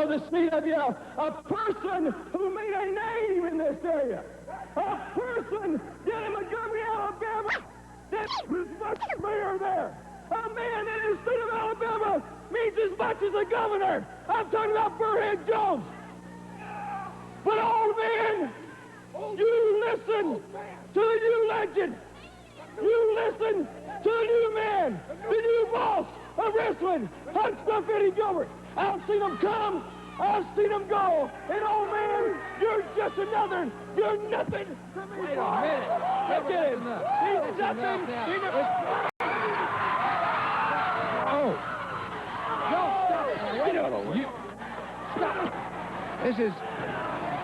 of the CWF, a person who made a name in this area, a person down in Montgomery, Alabama, that was much mayor there, a man that in the state of Alabama means as much as a governor. I'm talking about Burhead Jones. But old man, you listen to the new legend. You listen to the new man, the new boss of wrestling, Hot Stuff Eddie Gilbert. I've seen him come, I've seen him go, and old man, you're just another, you're nothing to me. Wait a minute. Look at him. He's nothing. Oh. No, stop. This is...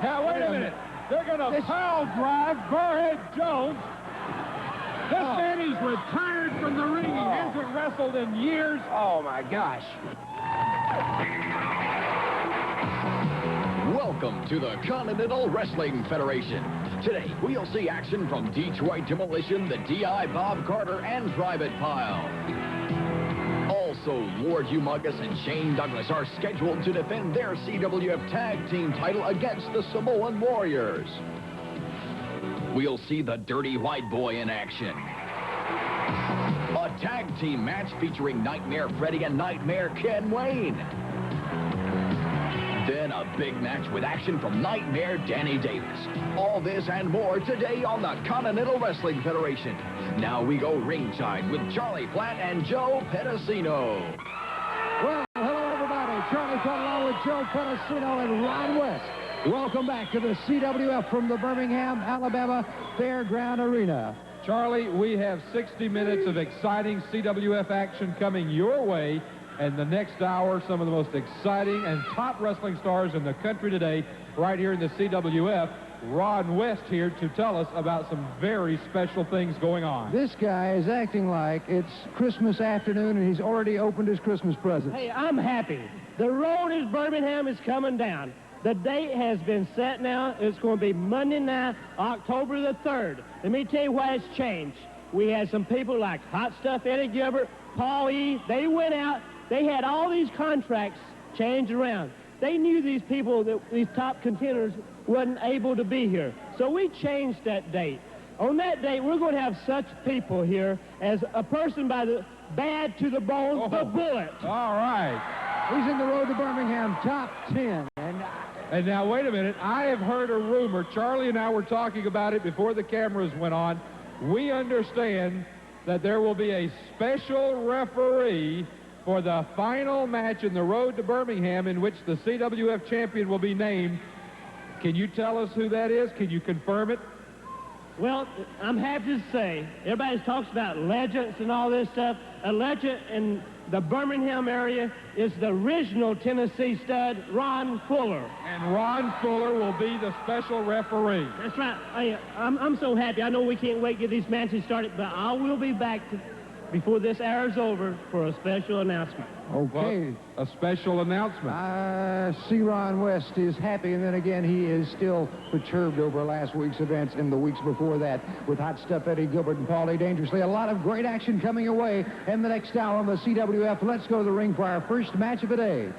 Now, wait a minute. They're going to pile drive Burhead Jones. This man is retired from the ring. He hasn't wrestled in years. Oh, my gosh. Welcome to the Continental Wrestling Federation. Today, we'll see action from Detroit Demolition, the D.I. Bob Carter, and Private Pile. Also, Lord Humongous and Shane Douglas are scheduled to defend their CWF Tag Team title against the Samoan Warriors. We'll see the Dirty White Boy in action. A tag team match featuring Nightmare Freddy and Nightmare Ken Wayne. Then a big match with action from Nightmare Danny Davis. All this and more today on the Continental Wrestling Federation. Now we go ringside with Charlie Platt and Joe Pedicino. Well, hello, everybody. Charlie Platt along with Joe Pedicino and Ron West. Welcome back to the CWF from the Birmingham, Alabama Fairground Arena. Charlie, we have 60 minutes of exciting CWF action coming your way. And the next hour, some of the most exciting and top wrestling stars in the country today, right here in the CWF. Ron West here to tell us about some very special things going on. This guy is acting like it's Christmas afternoon and he's already opened his Christmas present. Hey, I'm happy. The road is Birmingham is coming down. The date has been set now. It's going to be Monday night, October the 3rd. Let me tell you why it's changed. We had some people like Hot Stuff Eddie Gilbert, Paul E. They went out. They had all these contracts changed around. They knew these people, these top contenders, wasn't able to be here. So we changed that date. On that date, we're going to have such people here as a person by the bad to the bone, the Bullet. All right. He's in the road to Birmingham, top 10. And now, wait a minute. I have heard a rumor. Charlie and I were talking about it before the cameras went on. We understand that there will be a special referee for the final match in the road to Birmingham in which the CWF champion will be named. Can you tell us who that is? Can you confirm it? Well, I'm happy to say, everybody talks about legends and all this stuff. A legend in the Birmingham area is the original Tennessee stud, Ron Fuller. And Ron Fuller will be the special referee. That's right. I'm so happy. I know we can't wait to get these matches started, but I will be back before this hour is over for a special announcement. Okay. Well, a special announcement. I see Ron West is happy, and then again, he is still perturbed over last week's events and the weeks before that with Hot Stuff Eddie Gilbert and Paulie Dangerously. A lot of great action coming away in the next hour on the CWF. Let's go to the ring for our first match of the day.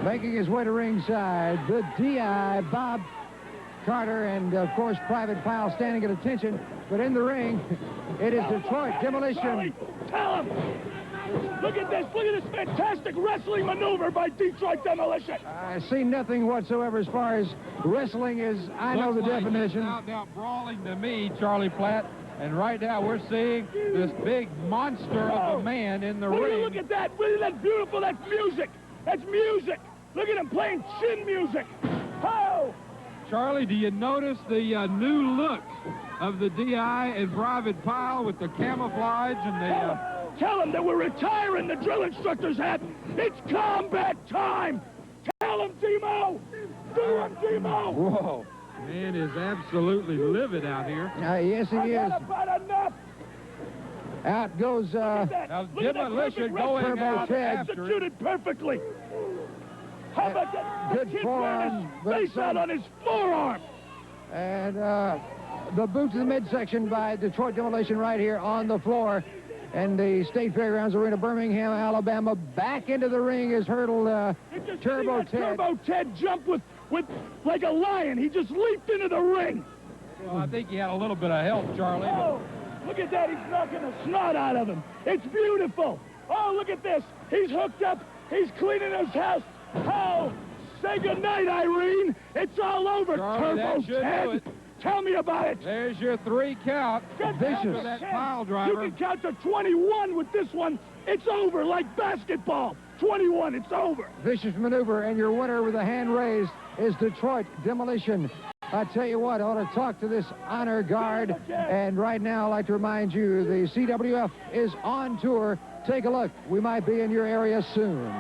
Making his way to ringside, the D.I. Bob Carter and, of course, Private Pile standing at attention. But in the ring, it is Detroit Demolition. Charlie, tell him! Look at this fantastic wrestling maneuver by Detroit Demolition. I see nothing whatsoever as far as wrestling is. I know the definition. Now brawling to me, Charlie Platt. And right now we're seeing this big monster of a man in the ring. Look at that. That's beautiful. That's music. That's music. Look at him playing chin music. Oh! Charlie, do you notice the new look of the D.I. and Private Pile with the camouflage and the... Tell him that we're retiring the drill instructor's hat. It's combat time. Tell him, Demo. Do it, Demo. Whoa. Man is absolutely livid out here. Yes, he is. About enough. Out goes Now Demolition going out after executed perfectly. How about that? good The kid forearm, ran his face out on his forearm. and the boot to the midsection by Detroit Demolition right here on the floor. And the State Fairgrounds Arena, Birmingham, Alabama, back into the ring is hurdled Turbo Ted. Turbo Ted jumped with like a lion. He just leaped into the ring. Well, I think he had a little bit of help, Charlie. Oh, look at that. He's knocking the snot out of him. It's beautiful. Oh, look at this. He's hooked up. He's cleaning his house. Oh, say goodnight, Irene. It's all over, Charlie, that Turbo should do Ted. it. Tell me about it. There's your 3 count. Vicious. That pile You driver. can count to 21 with this one. It's over like basketball. 21, it's over. Vicious maneuver, and your winner with a hand raised is Detroit Demolition. I tell you what, I ought to talk to this honor guard. And right now, I'd like to remind you, the CWF is on tour. Take a look. We might be in your area soon.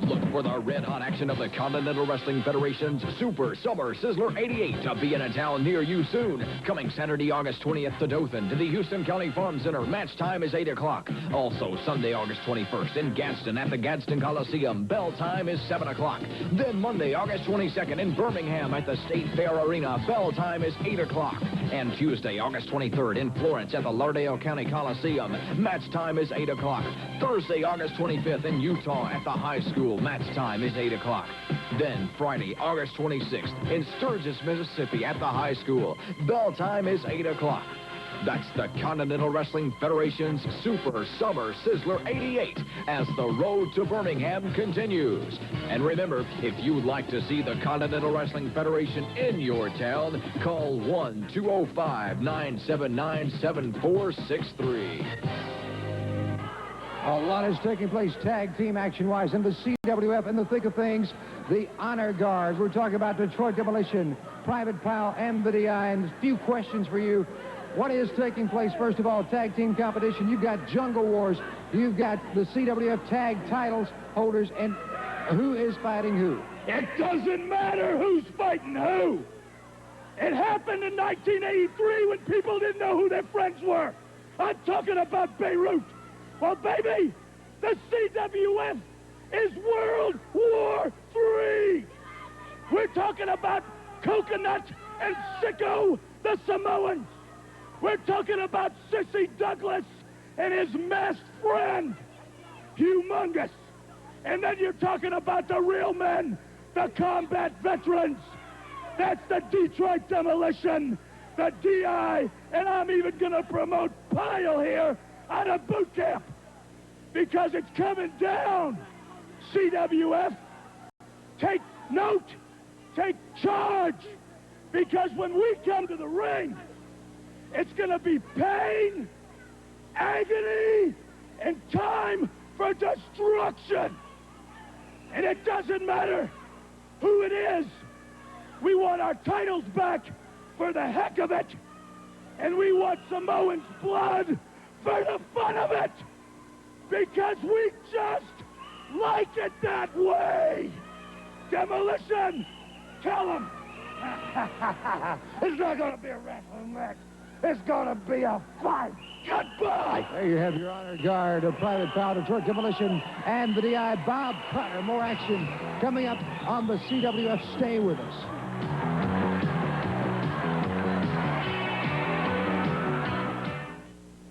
Look for the red-hot action of the Continental Wrestling Federation's Super Summer Sizzler 88 to be in a town near you soon. Coming Saturday, August 20th to Dothan to the Houston County Farm Center. Match time is 8 o'clock. Also, Sunday, August 21st in Gadsden at the Gadsden Coliseum. Bell time is 7 o'clock. Then Monday, August 22nd in Birmingham at the State Fair Arena. Bell time is 8 o'clock. And Tuesday, August 23rd in Florence at the Lauderdale County Coliseum. Match time is 8 o'clock. Thursday, August 25th in Utah at the high school. Match time is 8 o'clock. Then Friday, August 26th in Sturgis, Mississippi at the high school. Bell time is 8 o'clock. That's the Continental Wrestling Federation's Super Summer Sizzler 88 as the road to Birmingham continues. And remember, if you'd like to see the Continental Wrestling Federation in your town, call 1-205-979-7463. A lot is taking place tag team action-wise in the CWF in the thick of things. The Honor Guard. We're talking about Detroit Demolition, Private Pile, and the DI. And a few questions for you. What is taking place? First of all, tag team competition. You've got Jungle Wars. You've got the CWF tag titles holders. And who is fighting who? It doesn't matter who's fighting who. It happened in 1983 when people didn't know who their friends were. I'm talking about Beirut. Well, baby, the CWF is World War III. We're talking about Coconut and Sicko, the Samoans. We're talking about Sissy Douglas and his masked friend, Humongous. And then you're talking about the real men, the combat veterans. That's the Detroit Demolition, the DI, and I'm even going to promote Pyle here out of boot camp because it's coming down. CWF, take note, take charge, because when we come to the ring, it's going to be pain, agony, and time for destruction. And it doesn't matter who it is. We want our titles back for the heck of it. And we want Samoan's blood for the fun of it. Because we just like it that way. Demolition, tell them. It's not going to be a wrestling match. It's going to be a fight. Goodbye. There you have your honor guard of Private Pile, Detroit Demolition, and the DI, Bob Cutter. More action coming up on the CWF. Stay with us.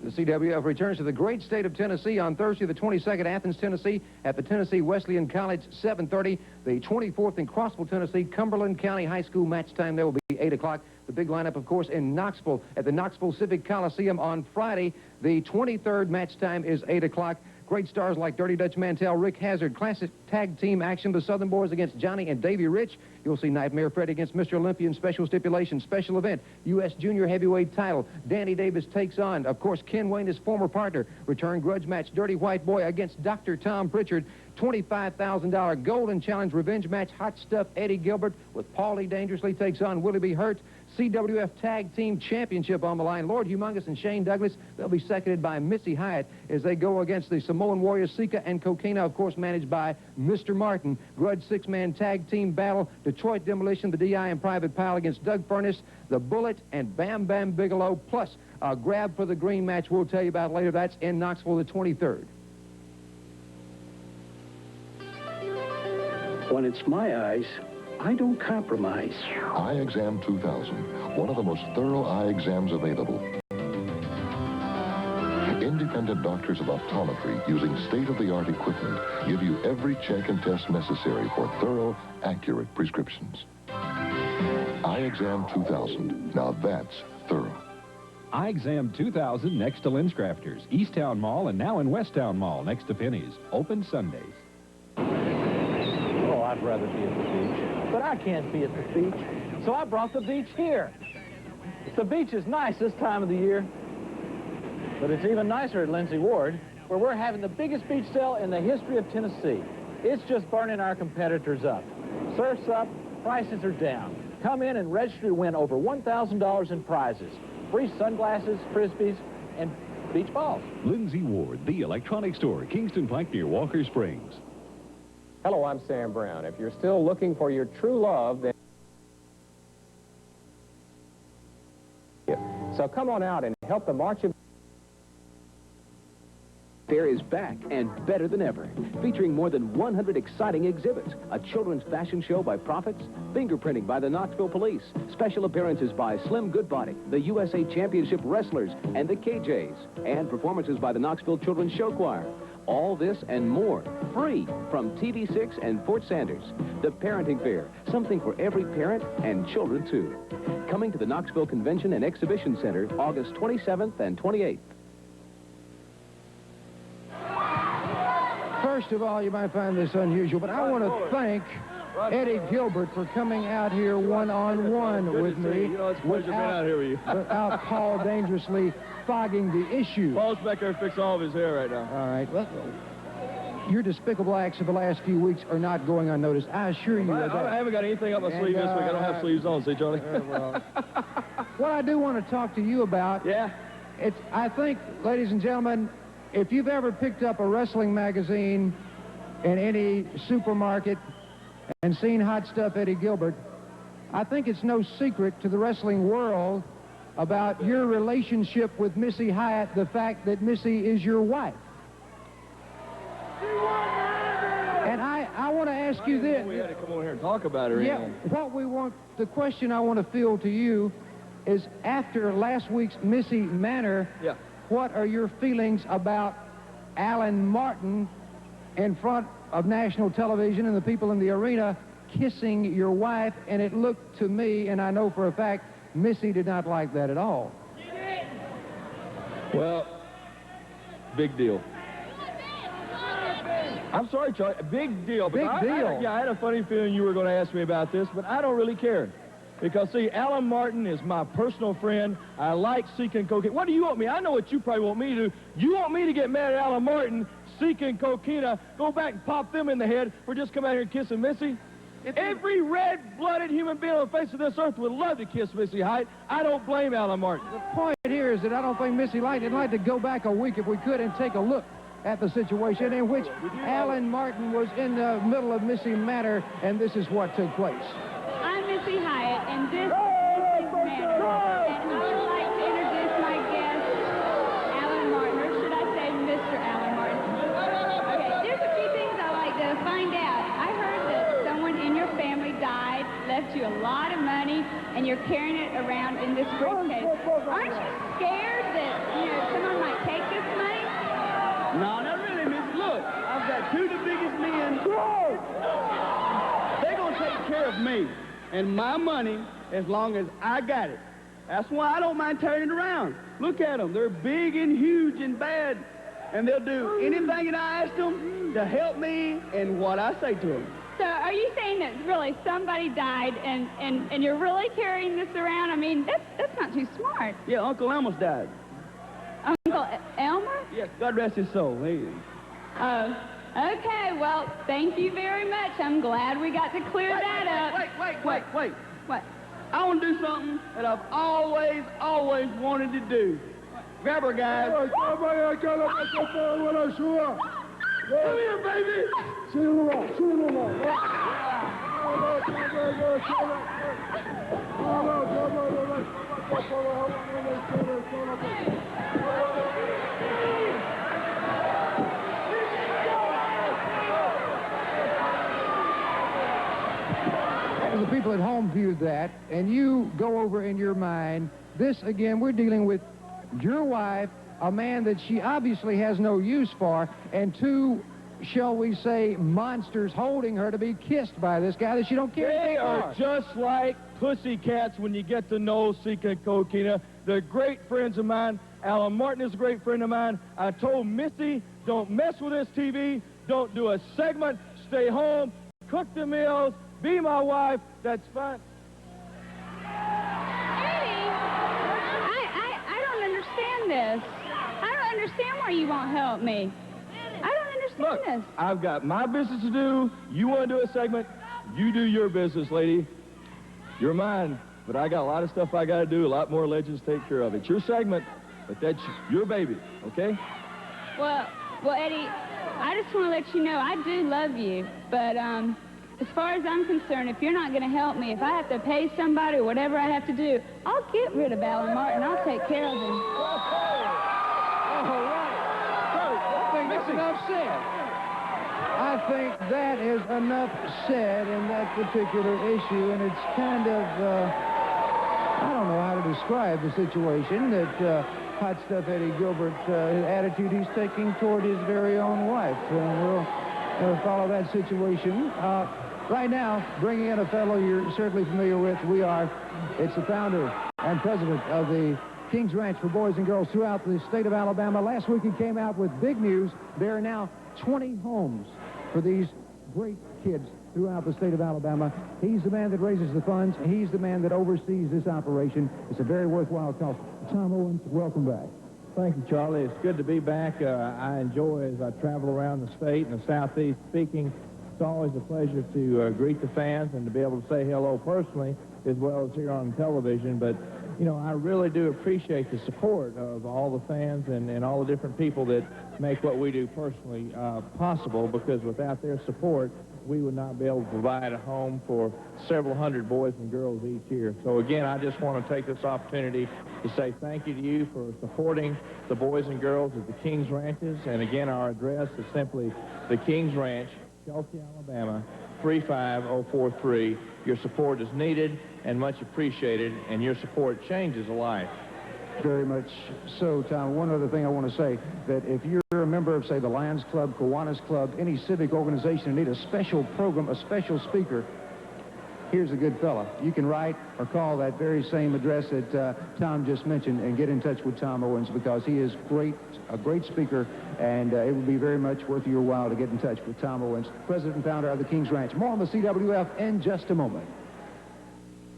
The CWF returns to the great state of Tennessee on Thursday, the 22nd, Athens, Tennessee, at the Tennessee Wesleyan College, 7:30. The 24th in Crossville, Tennessee, Cumberland County High School. Match time there will be 8 o'clock. The big lineup, of course, in Knoxville at the Knoxville Civic Coliseum on Friday. The 23rd match time is 8 o'clock. Great stars like Dirty Dutch Mantell, Rick Hazard, classic tag team action. The Southern Boys against Johnny and Davey Rich. You'll see Nightmare Freddy against Mr. Olympian. Special stipulation, special event, U.S. Junior Heavyweight title. Danny Davis takes on, of course, Ken Wayne, his former partner. Return grudge match, Dirty White Boy against Dr. Tom Pritchard. $25,000 Golden Challenge revenge match, Hot Stuff Eddie Gilbert with Paulie Dangerously takes on Willie B. Hurt. CWF Tag Team Championship on the line. Lord Humongous and Shane Douglas, they'll be seconded by Missy Hyatt as they go against the Samoan Warriors Sika and Coquina, of course, managed by Mr. Martin. Grudge six-man tag team battle, Detroit Demolition, the DI and Private Pile against Doug Furnace, the Bullet, and Bam Bam Bigelow, plus a grab for the green match we'll tell you about later. That's in Knoxville the 23rd. When it's my eyes, I don't compromise. Eye Exam 2000, one of the most thorough eye exams available. Independent doctors of optometry using state-of-the-art equipment give you every check and test necessary for thorough, accurate prescriptions. Eye Exam 2000, now that's thorough. Eye Exam 2000 next to LensCrafters, Easttown Mall, and now in Westtown Mall next to Penny's. Open Sundays. Oh, I'd rather be at the beach, but I can't be at the beach, so I brought the beach here. The beach is nice this time of the year, but it's even nicer at Lindsay Ward, where we're having the biggest beach sale in the history of Tennessee. It's just burning our competitors up. Surf's up, prices are down. Come in and register to win over $1,000 in prizes. Free sunglasses, frisbees, and beach balls. Lindsay Ward, the electronics store, Kingston Pike near Walker Springs. Hello, I'm Sam Brown. If you're still looking for your true love, then... So come on out and help the March of... Fair is back and better than ever, featuring more than 100 exciting exhibits, a children's fashion show by Profits, fingerprinting by the Knoxville Police, special appearances by Slim Goodbody, the USA Championship Wrestlers, and the KJs, and performances by the Knoxville Children's Show Choir. All this and more, free from TV6 and Fort Sanders. The Parenting Fair, something for every parent and children, too. Coming to the Knoxville Convention and Exhibition Center, August 27th and 28th. First of all, you might find this unusual, but I want to thank Eddie Gilbert for coming out here one-on-one with me. You know, it's a pleasure being out here with you. Without Paul dangerously fogging the issue. Paul's back there fixing all of his hair right now. All right. Well, your despicable acts of the last few weeks are not going unnoticed. I assure you of that. I haven't got anything up my sleeve this week. I don't have sleeves on, see, Charlie? Well, what I do want to talk to you about, I think, ladies and gentlemen, if you've ever picked up a wrestling magazine in any supermarket and seen Hot Stuff Eddie Gilbert, I think it's no secret to the wrestling world about your relationship with Missy Hyatt, the fact that Missy is your wife. And I want to ask you this. We had to come over here and talk about her. Yeah, the question I want to field to you is, after last week's Missy Manor, what are your feelings about Alan Martin in front of national television and the people in the arena kissing your wife? And it looked to me, and I know for a fact, Missy did not like that at all. Well, big deal. I'm sorry, Charlie. Big deal. Big deal. I had a funny feeling you were going to ask me about this, but I don't really care. Because, see, Alan Martin is my personal friend. I like seeking cocaine. What do you want me? I know what you probably want me to do. You want me to get mad at Alan Martin, seeking cocaine, go back and pop them in the head for just coming out here and kissing Missy? Every red-blooded human being on the face of this earth would love to kiss Missy Hyatt. I don't blame Alan Martin. The point here is that I don't think Missy liked it. I'd like to go back a week, if we could, and take a look at the situation in which Alan Martin was in the middle of Missy Manor, and this is what took place. I'm Missy Hyatt, and this is Missy's Manor. And I would like to introduce my guest, Alan Martin, or should I say Mr. Alan Martin. Okay, there's a few things I'd like to find out. I heard that someone in your family died, left you a lot of money, and you're carrying it around in this briefcase. Aren't you scared that, someone might take this money? No, not really, Miss. Look, I've got two of the biggest men. They're going to take care of me and my money as long as I got it. That's why I don't mind turning it around. Look at them. They're big and huge and bad, and they'll do anything that I ask them to help me and what I say to them. So are you saying that really somebody died and you're really carrying this around? I mean, that's not too smart. Yeah, Uncle Elmer's died. Uncle Elmer? Yes, God rest his soul. Oh, okay. Well, thank you very much. I'm glad we got to clear that up. Wait. What? I want to do something that I've always wanted to do. Grab her, guys. Come here, baby. As the people at home viewed that, and you go over in your mind, this, again, we're dealing with your wife, a man that she obviously has no use for, and two, shall we say, monsters holding her to be kissed by this guy that she don't care They anything are for. just like pussycats when you get to know Sika and Coquina. They're great friends of mine. Alan Martin is a great friend of mine. I told Missy, don't mess with this TV. Don't do a segment. Stay home. Cook the meals. Be my wife. That's fine. Eddie, I don't understand this. I don't understand why you won't help me. I don't understand this. I've got my business to do. You want to do a segment? You do your business, lady. You're mine, but I got a lot of stuff I got to do, a lot more legends to take care of. It's your segment, but that's your baby, okay? Well, Eddie, I just want to let you know I do love you, but as far as I'm concerned, if you're not going to help me, if I have to pay somebody or whatever I have to do, I'll get rid of Alan Martin. I'll take care of him. All right. I think that's enough said. I think that is enough said in that particular issue, and it's kind of, I don't know how to describe the situation that Hot Stuff Eddie Gilbert, the attitude he's taking toward his very own wife. And we'll follow that situation. Right now, bringing in a fellow you're certainly familiar with, it's the founder and president of the King's Ranch for boys and girls throughout the state of Alabama. Last week he came out with big news. There are now 20 homes for these great kids throughout the state of Alabama. He's the man that raises the funds. He's the man that oversees this operation. It's a very worthwhile cause. Tom Owens, welcome back. Thank you, Charlie. It's good to be back. I enjoy as I travel around the state and the Southeast speaking. It's always a pleasure to greet the fans and to be able to say hello personally as well as here on television. But, you know, I really do appreciate the support of all the fans and all the different people that make what we do personally possible, because without their support, we would not be able to provide a home for several hundred boys and girls each year. So again, I just want to take this opportunity to say thank you to you for supporting the boys and girls at the King's Ranches. And again, our address is simply the King's Ranch, Chelsea, Alabama, 35043. Your support is needed and much appreciated, and your support changes a life. Very much so, Tom. One other thing I want to say, that if you're a member of, say, the Lions Club, Kiwanis Club, any civic organization and need a special program, a special speaker, here's a good fella. You can write or call that very same address that Tom just mentioned and get in touch with Tom Owens, because he is a great speaker, and it would be very much worth your while to get in touch with Tom Owens, president and founder of the King's Ranch. More on the CWF in just a moment.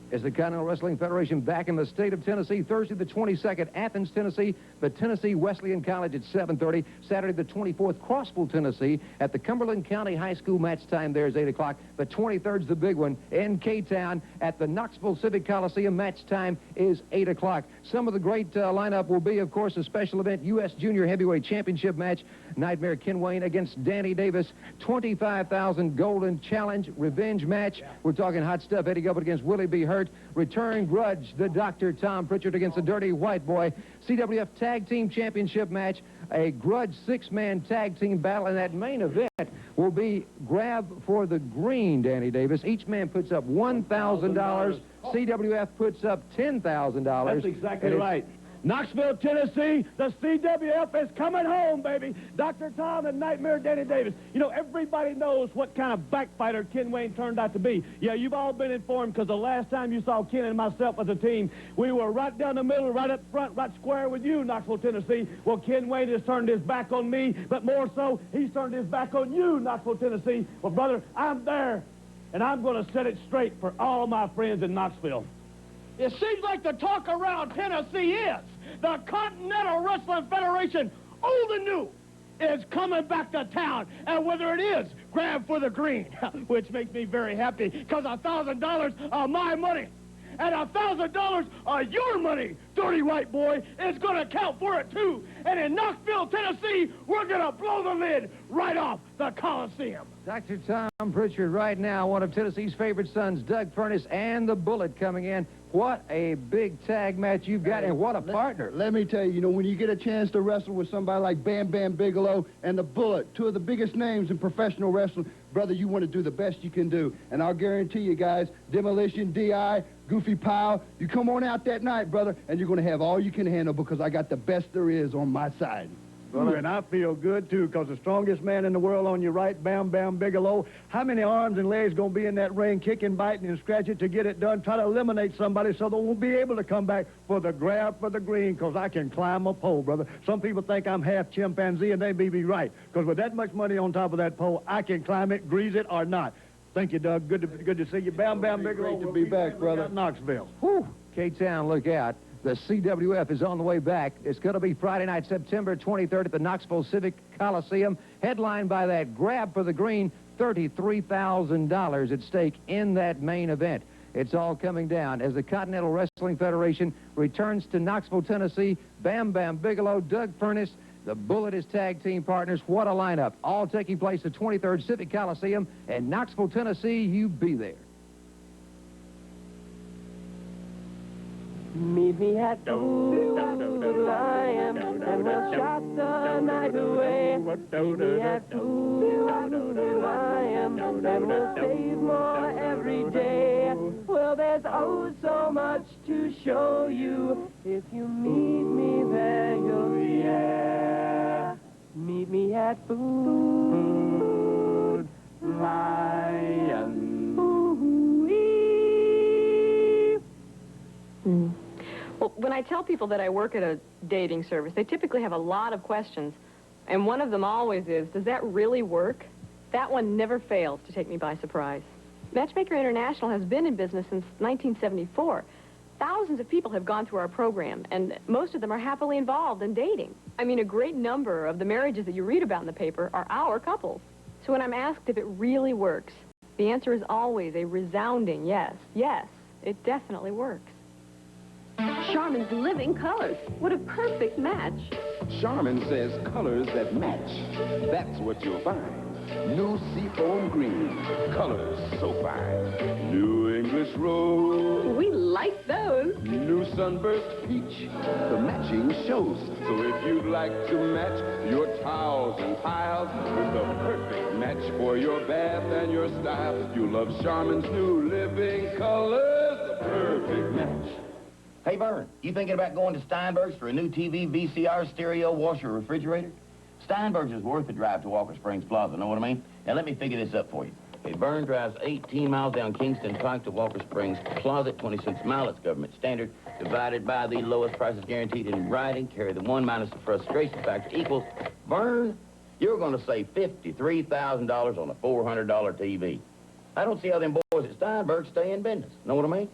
Is the Continental Wrestling Federation back in the state of Tennessee? Thursday the 22nd, Athens, Tennessee, the Tennessee Wesleyan College at 7:30. Saturday the 24th, Crossville, Tennessee, at the Cumberland County High School. Match time there is 8 o'clock. The 23rd's the big one in K-Town at the Knoxville Civic Coliseum. Match time is 8 o'clock. Some of the great lineup will be, of course, a special event U.S. Junior Heavyweight Championship match. Nightmare Ken Wayne against Danny Davis. $25,000 Golden Challenge Revenge match. We're talking Hot Stuff Eddie Gilbert against Willie B. Hurt. Return Grudge, the Dr. Tom Pritchard against the Dirty White Boy. CWF Tag Team Championship match, a Grudge 6-man tag team battle, and that main event will be Grab for the Green, Danny Davis. Each man puts up $1,000. CWF puts up $10,000. That's exactly right. Knoxville, Tennessee, the CWF is coming home, baby. Dr. Tom and Nightmare Danny Davis. You know, everybody knows what kind of backfighter Ken Wayne turned out to be. Yeah, you've all been informed, because the last time you saw Ken and myself as a team, we were right down the middle, right up front, right square with you, Knoxville, Tennessee. Well, Ken Wayne has turned his back on me, but more so, he's turned his back on you, Knoxville, Tennessee. Well, brother, I'm there, and I'm going to set it straight for all my friends in Knoxville. It seems like the talk around Tennessee is the Continental Wrestling Federation, old and new, is coming back to town. And whether it is Grab for the Green, which makes me very happy, because $1,000 are my money. and $1,000 of your money, dirty white boy, is going to count for it, too. And in Knoxville, Tennessee, we're going to blow the lid right off the Coliseum. Dr. Tom Pritchard right now, one of Tennessee's favorite sons, Doug Furnace, and the Bullet coming in. What a big tag match you've got, and what a partner. Let me tell you, you know, when you get a chance to wrestle with somebody like Bam Bam Bigelow and the Bullet, two of the biggest names in professional wrestling, brother, you want to do the best you can do. And I'll guarantee you guys, Demolition, D.I., Goofy Pile, you come on out that night, brother, and you're going to have all you can handle because I got the best there is on my side. Ooh, and I feel good, too, because the strongest man in the world on your right, Bam Bam Bigelow, how many arms and legs going to be in that ring, kicking, biting, and scratching to get it done, try to eliminate somebody so they won't be able to come back for the grab for the green, because I can climb a pole, brother. Some people think I'm half chimpanzee, and they may be right, because with that much money on top of that pole, I can climb it, grease it, or not. Thank you, Doug. Good to see you. Bam Bam Bigelow. Great to be back, brother. Knoxville. Whew. K-Town, look out. The CWF is on the way back. It's going to be Friday night, September 23rd at the Knoxville Civic Coliseum, headlined by that grab for the green, $33,000 at stake in that main event. It's all coming down as the Continental Wrestling Federation returns to Knoxville, Tennessee. Bam Bam Bigelow, Doug Furnace, the Bullet is tag team partners. What a lineup. All taking place at 23rd Civic Coliseum in Knoxville, Tennessee. You be there. Meet me at the Lion, and we'll shot the night away. Meet me at the Lion, and we'll save more every day. Well, there's oh so much to show you. If you meet me there, you'll see. Yeah. Meet me at Food Lion. Well, when I tell people that I work at a dating service, they typically have a lot of questions. And one of them always is, does that really work? That one never fails to take me by surprise. Matchmaker International has been in business since 1974. Thousands of people have gone through our program, and most of them are happily involved in dating. I mean, a great number of the marriages that you read about in the paper are our couples. So when I'm asked if it really works, the answer is always a resounding yes. Yes, it definitely works. Charmin's Living Colors. What a perfect match. Charmin says colors that match. That's what you'll find. New Seafoam Green. Colors so fine. New English Rose. We like those. New Sunburst Peach. The matching shows. So if you'd like to match your towels and tiles with the perfect match for your bath and your style, you'll love Charmin's New Living Colors. The perfect match. Hey, Vern, you thinking about going to Steinberg's for a new TV, VCR, stereo, washer, refrigerator? Steinberg's is worth the drive to Walker Springs Plaza, know what I mean? Now, let me figure this up for you. If Vern drives 18 miles down Kingston Pike to Walker Springs Plaza, 20 cents a mile, it's government standard, divided by the lowest prices guaranteed in writing, carry the 1 minus the frustration factor equals, Vern, you're going to save $53,000 on a $400 TV. I don't see how them boys at Steinberg's stay in business, know what I mean?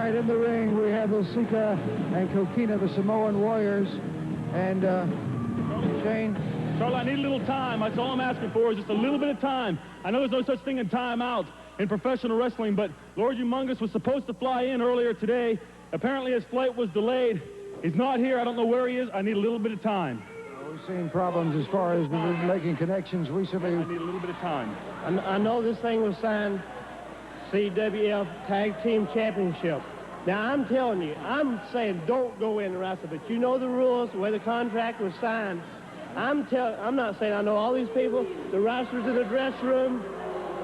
In the ring, we have Osika and Kokina, the Samoan Warriors. And, Shane? Charlie, I need a little time. That's all I'm asking for is just a little bit of time. I know there's no such thing in timeout in professional wrestling, but Lord Humongous was supposed to fly in earlier today. Apparently his flight was delayed. He's not here. I don't know where he is. I need a little bit of time. We've seen problems as far as making connections recently. I need a little bit of time. I know this thing was signed CWF Tag Team Championship. Now, I'm telling you, I'm saying don't go in and wrestle, but you know the rules, the way the contract was signed. I'm not saying I know all these people. The wrestlers in the dress room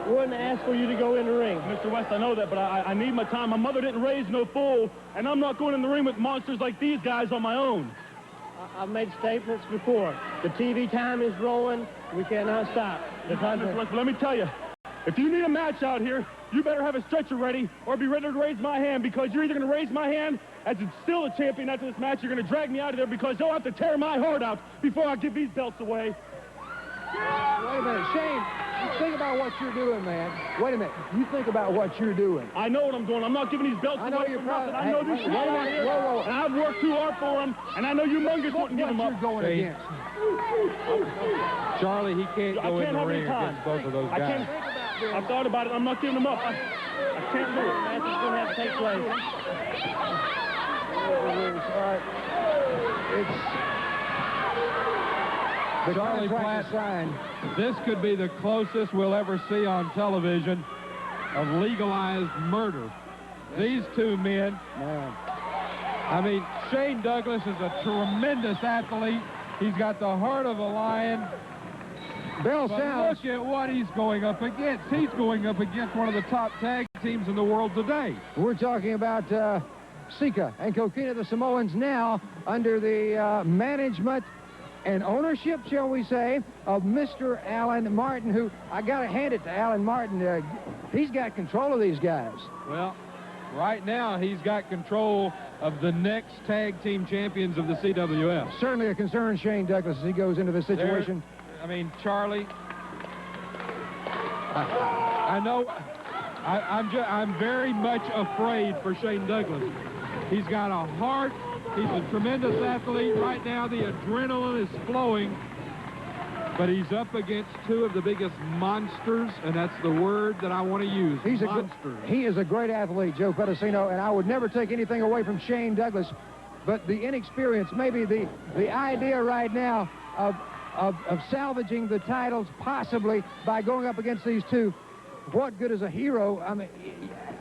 wouldn't ask for you to go in the ring. Mr. West, I know that, but I need my time. My mother didn't raise no fool, and I'm not going in the ring with monsters like these guys on my own. I've made statements before. The TV time is rolling. We cannot stop. Mr. West, let me tell you, if you need a match out here, you better have a stretcher ready or be ready to raise my hand, because you're either going to raise my hand as it's still a champion after this match, you're going to drag me out of there because you'll have to tear my heart out before I give these belts away. Wait a minute, Shane. Think about what you're doing, man. Wait a minute. You think about what you're doing. I know what I'm doing. I'm not giving these belts I know away you're for nothing. proud. I know this Hey, shit wait a right minute. here. Whoa. And I've worked too hard for them, and I know humongous wouldn't give them up. You're going against. Charlie, he can't go in the ring against both of those I guys. can't. I've thought about it. I'm not giving them up. I can't do it. The match is going to have to take place. The Charlie contract Platt, is signed. this could be the closest we'll ever see on television of legalized murder. These two men, I mean, Shane Douglas is a tremendous athlete. He's got the heart of a lion. Bell But sounds. look at what he's going up against. He's going up against one of the top tag teams in the world today. We're talking about Sika and Coquina, the Samoans, now under the management and ownership, shall we say, of Mr. Alan Martin, who, I got to hand it to Alan Martin. He's got control of these guys. Well, right now he's got control of the next tag team champions of the CWF. Certainly a concern, Shane Douglas, as he goes into this situation. I mean, Charlie, I know I'm very much afraid for Shane Douglas. He's got a heart. He's a tremendous athlete. Right now, the adrenaline is flowing. But he's up against two of the biggest monsters, and that's the word that I want to use, monsters. He is a great athlete, Joe Pedicino, and I would never take anything away from Shane Douglas. But the inexperience, maybe the idea right now of salvaging the titles possibly by going up against these two, what good is a hero? I mean,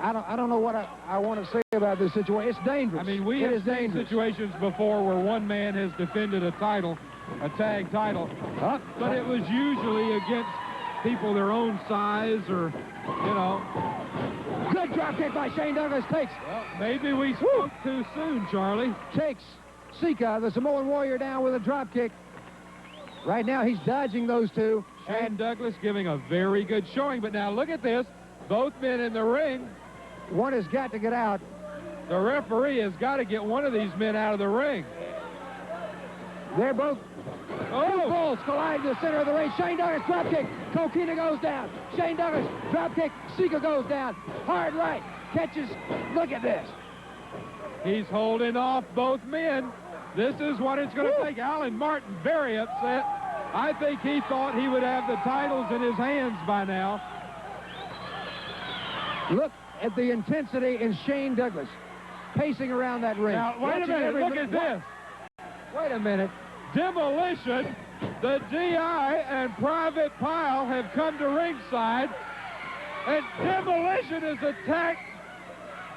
I don't know what I want to say about this situation. It's dangerous. I mean, we have seen situations before where one man has defended a title, a tag title, but it was usually against people their own size or, you know. Good drop kick by Shane Douglas. Takes. Well, maybe we spoke too soon, Charlie. Takes Sika, the Samoan Warrior, down with a drop kick. Right now, he's dodging those two. Shane Douglas giving a very good showing, but now look at this. Both men in the ring. One has got to get out. The referee has got to get one of these men out of the ring. They're both. Two bulls collide in the center of the ring. Shane Douglas drop kick. Coquina goes down. Shane Douglas drop kick. Sika goes down. Hard right. Catches. Look at this. He's holding off both men. This is what it's going to take. Alan Martin very upset. I think he thought he would have the titles in his hands by now. Look at the intensity in Shane Douglas pacing around that ring. Now, wait a minute. Look at this. Wait a minute. Demolition, the DI and Private Pile have come to ringside, and Demolition is attacked.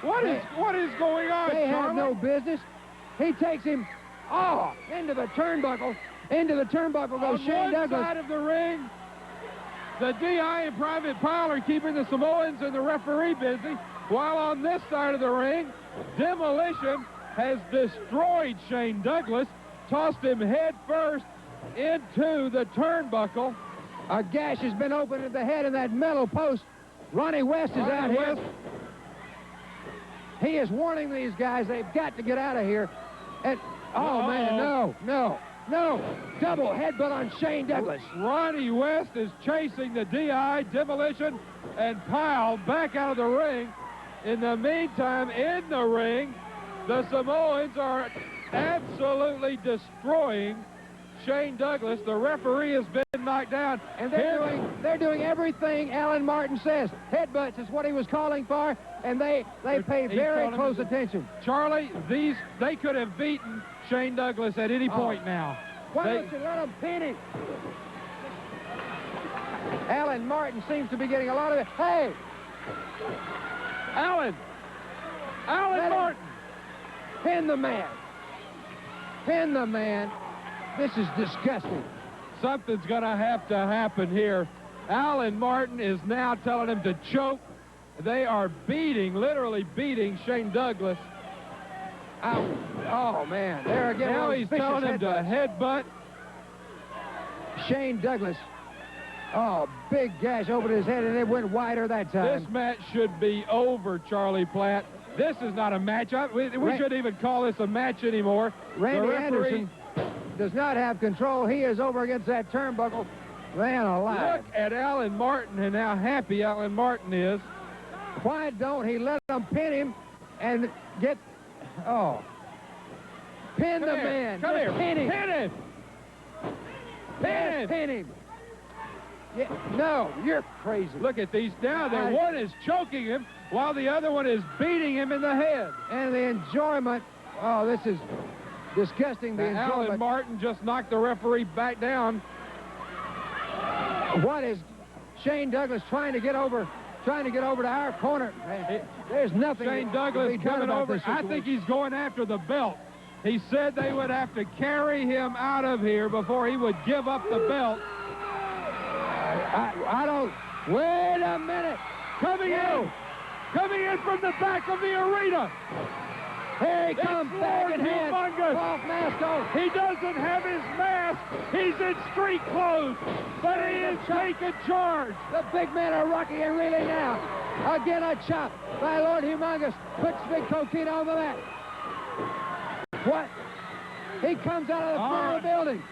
What is going on, They Charlie? have no business. He takes him, into the turnbuckle. Into the turnbuckle goes Shane Douglas. On one side of the ring, the DI and Private Pile are keeping the Samoans and the referee busy, while on this side of the ring, Demolition has destroyed Shane Douglas, tossed him head first into the turnbuckle. A gash has been opened at the head of that metal post. Ronnie West is out here. He is warning these guys they've got to get out of here. And, man, no. Double headbutt on Shane Douglas. Ronnie West is chasing the DI, Demolition, and Pile back out of the ring. In the meantime, in the ring, the Samoans are absolutely destroying Shane Douglas. The referee has been knocked down. And they're doing everything Alan Martin says. Headbutts is what he was calling for, and they pay very close attention. Charlie, they could have beaten Shane Douglas at any point now. Why don't you let them pin him? Alan Martin seems to be getting a lot of it. Hey! Alan Martin! Pin the man. Pin the man. This is disgusting. Something's going to have to happen here. Alan Martin is now telling him to choke. They are literally beating Shane Douglas. Oh, man. There again. Now he's telling him to headbutt. Shane Douglas. Oh, big gash over his head, and it went wider that time. This match should be over, Charlie Platt. This is not a match. We shouldn't even call this a match anymore. Randy Anderson does not have control. He is over against that turnbuckle. Man alive. Look at Alan Martin and how happy Alan Martin is. Why don't he let them pin him and get... Oh. Pin the man. Come here. Pin him. Pin him. Pin him. Pin him. Yeah, no, you're crazy. Look at these now. One is choking him while the other one is beating him in the head. And the enjoyment... Oh, this is disgusting. The enjoyment. Alan Martin just knocked the referee back down. What is Shane Douglas trying to get over to our corner? There's nothing. Shane Douglas coming over. I think he's going after the belt. He said they would have to carry him out of here before he would give up the belt. I don't... Wait a minute. Coming in from the back of the arena. Here he comes, back in hand. Off mask on. He doesn't have his mask. He's in street clothes, but he is taking charge. The big men are rocking and reeling now. Again, a chop by Lord Humongous. Puts Big Coquina on the mat. What? He comes out of the front of the building.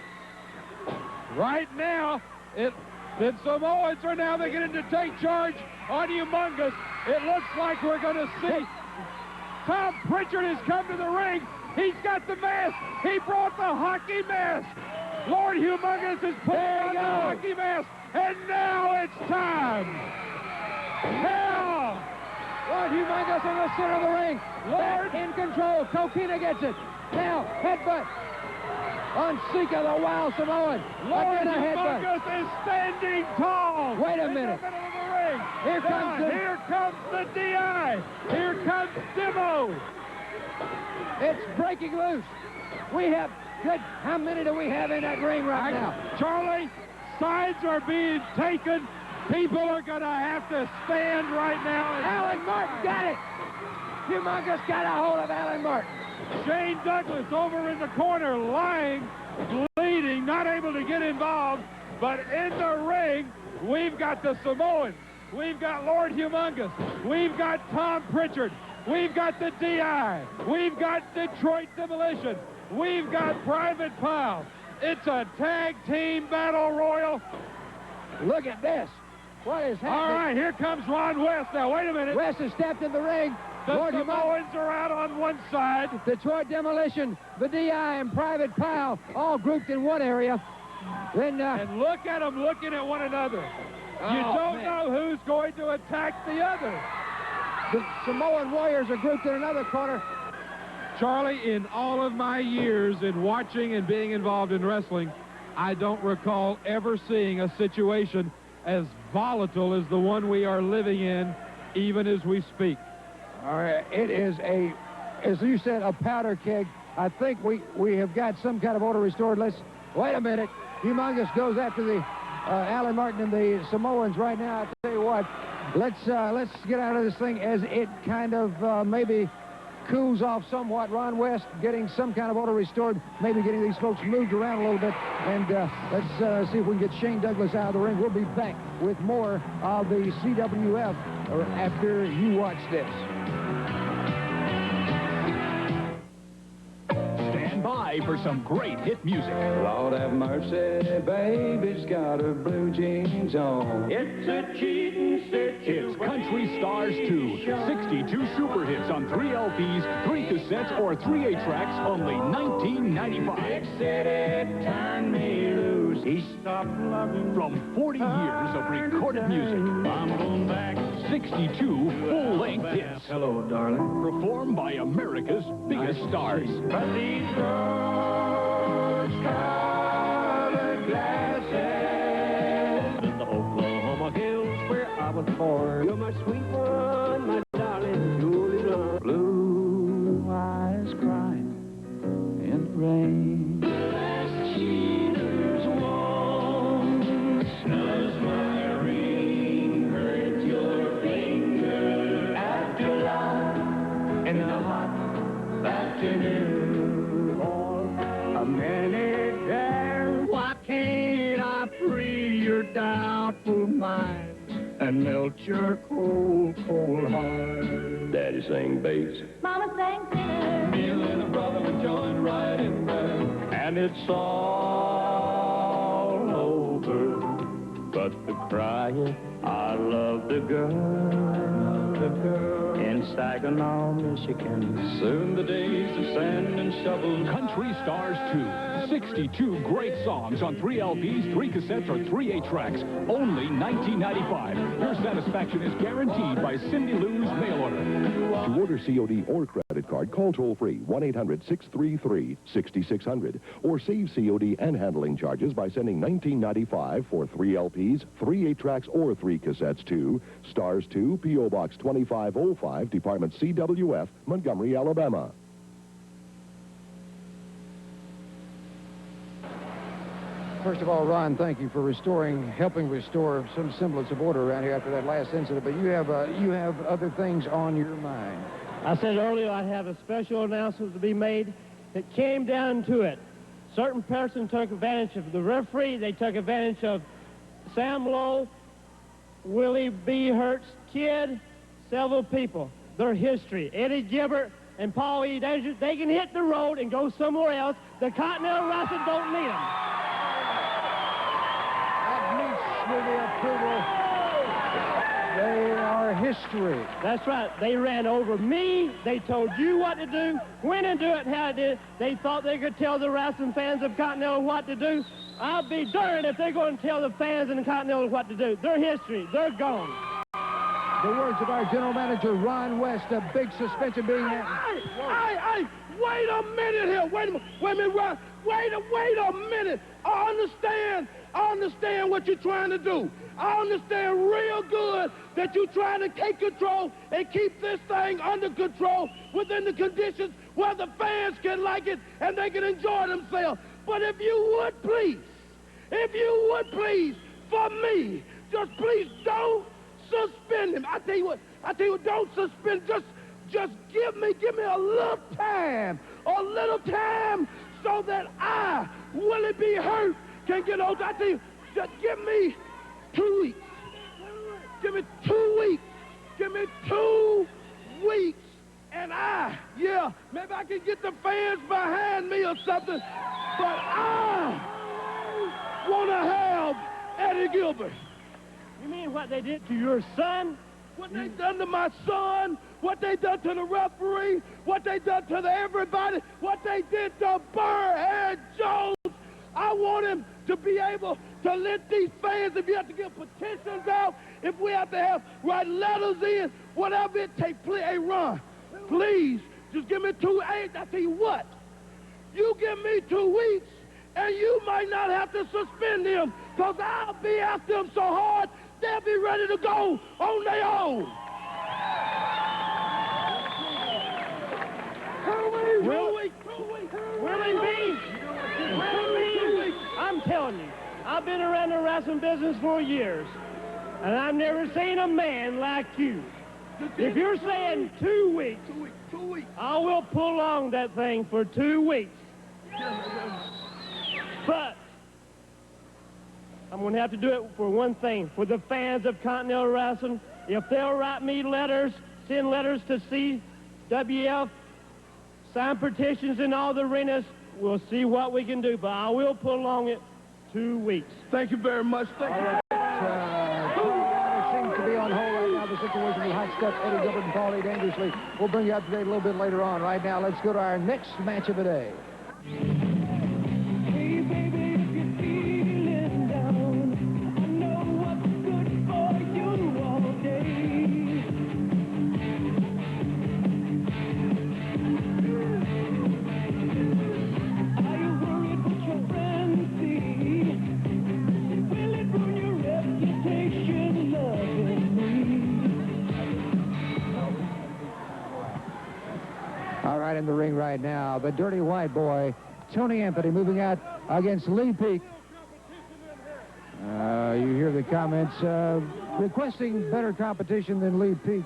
Right now, the Samoans are now beginning to take charge on Humongous. It looks like we're going to see Tom Pritchard has come to the ring. He's got the mask. He brought the hockey mask. Lord Humongous is putting on the hockey mask. And now it's time. Now, Lord Humongous in the center of the ring. Lord in control. Coquina gets it. Now, headbutt on Sika, the wild Samoan. Lord Humongous is standing tall. Wait a minute. In the middle of the ring. Here comes the DI. Here comes Demo. It's breaking loose. We have good. How many do we have in that ring right now? Charlie, sides are being taken. People are going to have to stand right now. Alan Martin got it. Humongous got a hold of Alan Martin. Shane Douglas over in the corner, lying, bleeding, not able to get involved. But in the ring, we've got the Samoans. We've got Lord Humongous. We've got Tom Pritchard. We've got the DI. We've got Detroit Demolition. We've got Private Pile. It's a tag team battle royal. Look at this. What is happening? All right, here comes Ron West. Now, wait a minute. West has stepped in the ring. The Samoans are out on one side. Detroit Demolition, the DI, and Private Pile all grouped in one area. Then, and look at them looking at one another. You don't know who's going to attack the other. The Samoan Warriors are grouped in another corner. Charlie, in all of my years in watching and being involved in wrestling, I don't recall ever seeing a situation as volatile as the one we are living in, even as we speak. All right, it is as you said, a powder keg. I think we have got some kind of order restored. Wait a minute. Humongous goes after the Alan Martin and the Samoans right now. I tell you what, let's get out of this thing as it kind of maybe cools off somewhat. Ron West getting some kind of order restored, maybe getting these folks moved around a little bit, and let's see if we can get Shane Douglas out of the ring. We'll be back with more of the CWF after you watch this. By for some great hit music. Lord have mercy, baby's got her blue jeans on. It's a cheating situation. It's Country Stars 2. 62 super hits on 3 LPs, 3 cassettes, or 3 8-tracks, only $19.95. Big city turned me loose. He stopped loving. From 40 years of recorded music. I'm going back. 62 full-length hits. Hello, darling. Performed by America's biggest stars. But these rose-colored glasses in the Oklahoma hills where I was born. You're my sweet one, my darling Julie Love. Blue eyes crying in the rain. Last cheater's warm. Snuzz my ring, hurt your finger. After life in the hot afternoon. A minute there, why can't I free your doubtful mind and melt your cold, cold heart? Daddy sang bass. Mama sang tenor. Me and little brother would join right in there. And it's all over but the crying. I love the girl in Saginaw, Michigan. Soon the days of sand and shovels. Country Stars 2. 62 great songs on 3 LPs, 3 cassettes, or 3 8-tracks. Only $19.95. Your satisfaction is guaranteed by Cindy Lou's mail order. To order COD or credit card, call toll-free 1-800-633-6600 or save COD and handling charges by sending $19.95 for 3 LPs, 3 8-tracks, or 3 cassettes to Stars 2, P.O. Box 2505, Department CWF, Montgomery, Alabama. First of all, Ron, thank you for helping restore some semblance of order around here after that last incident. But you have other things on your mind. I said earlier I'd have a special announcement to be made. It came down to it. Certain person took advantage of the referee. They took advantage of Sam Lowe, Willie B. Hurt's kid, several people. Their history. Eddie Gilbert and Paul E. Dangerous, they can hit the road and go somewhere else. The Continental Wrestling don't need them. With the approval, they are history. That's right. They ran over me. They told you what to do, when to do it, how to do it. They thought they could tell the wrestling fans of Continental what to do. I'll be darned if they're going to tell the fans in the Continental what to do. They're history. They're gone. The words of our general manager, Ron West, a big suspension being had. Hey, wait a minute here. Wait a minute, Ron. Wait a minute. I understand what you're trying to do. I understand real good that you're trying to take control and keep this thing under control within the conditions where the fans can like it and they can enjoy themselves. But if you would please, for me, just please don't suspend him. I tell you what, don't suspend. Just give me a little time so that I, Willie B. Hurt, can get on. I tell you, just give me 2 weeks. Give me 2 weeks. Give me 2 weeks. And maybe I can get the fans behind me or something. But I want to have Eddie Gilbert. You mean what they did to your son? What they done to my son, what they done to the referee, what they done to everybody, what they did to Burrhead Jones. I want him to be able to let these fans, if you have to get petitions out, if we have to write letters in, whatever it takes, please, hey, Ron, please, just give me 2 8. I tell you what, you give me 2 weeks, and you might not have to suspend him, because I'll be after him so hard, they'll be ready to go on their own. Willie B. I'm telling you, I've been around the wrestling business for years, and I've never seen a man like you. If you're saying 2 weeks, 2 weeks, I will pull on that thing for 2 weeks. But I'm going to have to do it for one thing, for the fans of Continental Wrestling. If they'll write me letters, send letters to CWF, sign petitions in all the arenas, we'll see what we can do. But I will prolong it 2 weeks. Thank you very much. Thank you. Seems to be on hold right now, the situation with Hot Stuff, Eddie Gilbert and Paulie Dangerously. We'll bring you up to date a little bit later on. Right now, let's go to our next match of the day. All right, in the ring right now, the dirty white boy, Tony Anthony, moving out against Lee Peak. You hear the comments requesting better competition than Lee Peak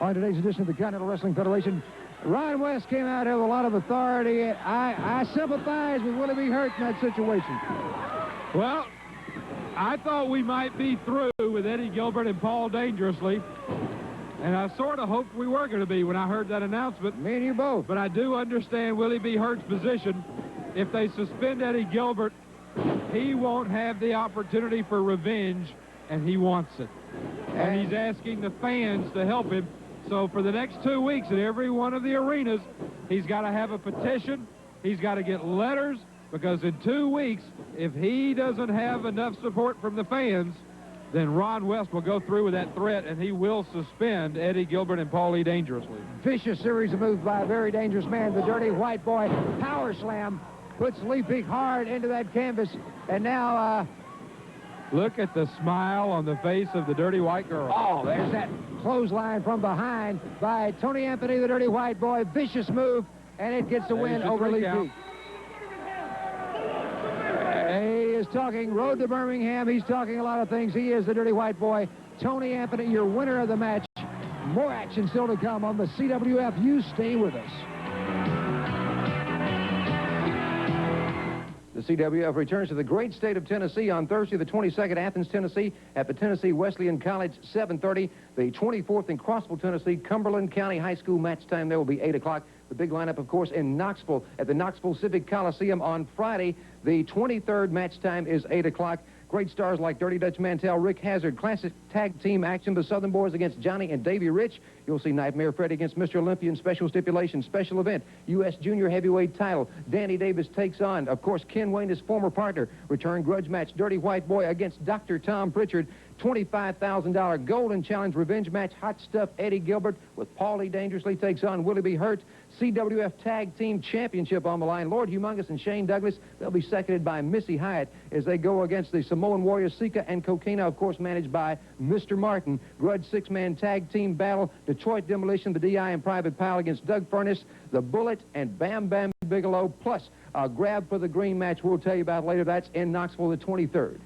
on today's edition of the Continental Wrestling Federation. Ron West came out here with a lot of authority. I sympathize with Willie B. Hurt in that situation. Well, I thought we might be through with Eddie Gilbert and Paul Dangerously. And I sort of hoped we were going to be when I heard that announcement. Me and you both. But I do understand Willie B. Hurt's position. If they suspend Eddie Gilbert, he won't have the opportunity for revenge and he wants it. And he's asking the fans to help him. So for the next 2 weeks at every one of the arenas, he's got to have a petition. He's got to get letters, because in 2 weeks, if he doesn't have enough support from the fans, then Ron West will go through with that threat, and he will suspend Eddie Gilbert and Paulie Dangerously. Vicious series of moves by a very dangerous man, the Dirty White Boy. Power slam puts Lee Peak hard into that canvas, and now look at the smile on the face of the Dirty White Girl. Oh, there's that clothesline from behind by Tony Anthony, the Dirty White Boy. Vicious move, and it gets a win over Lee Peak. He is talking road to Birmingham. He's talking a lot of things. He is the Dirty White Boy. Tony Anthony, your winner of the match. More action still to come on the CWF. You stay with us. The CWF returns to the great state of Tennessee on Thursday, the 22nd, Athens, Tennessee, at the Tennessee Wesleyan College, 7:30. The 24th in Crossville, Tennessee, Cumberland County High School match time there will be 8 o'clock. The big lineup, of course, in Knoxville at the Knoxville Civic Coliseum on Friday. The 23rd match time is 8 o'clock. Great stars like Dirty Dutch Mantell, Rick Hazard, classic tag team action, the Southern Boys against Johnny and Davey Rich. You'll see Nightmare Freddy against Mr. Olympian, special stipulation, special event, U.S. Junior Heavyweight title. Danny Davis takes on, of course, Ken Wayne, his former partner. Return grudge match, Dirty White Boy against Dr. Tom Pritchard. $25,000 Golden Challenge revenge match, Hot Stuff Eddie Gilbert with Paulie Dangerously takes on Willie B. Hurt. CWF Tag Team Championship on the line. Lord Humongous and Shane Douglas, they'll be seconded by Missy Hyatt as they go against the Samoan Warriors Sika and Coquina, of course, managed by Mr. Martin. Grudge six-man tag team battle, Detroit Demolition, the DI and Private Pile against Doug Furnace, the Bullet, and Bam Bam Bigelow, plus a grab for the green match we'll tell you about later. That's in Knoxville the 23rd.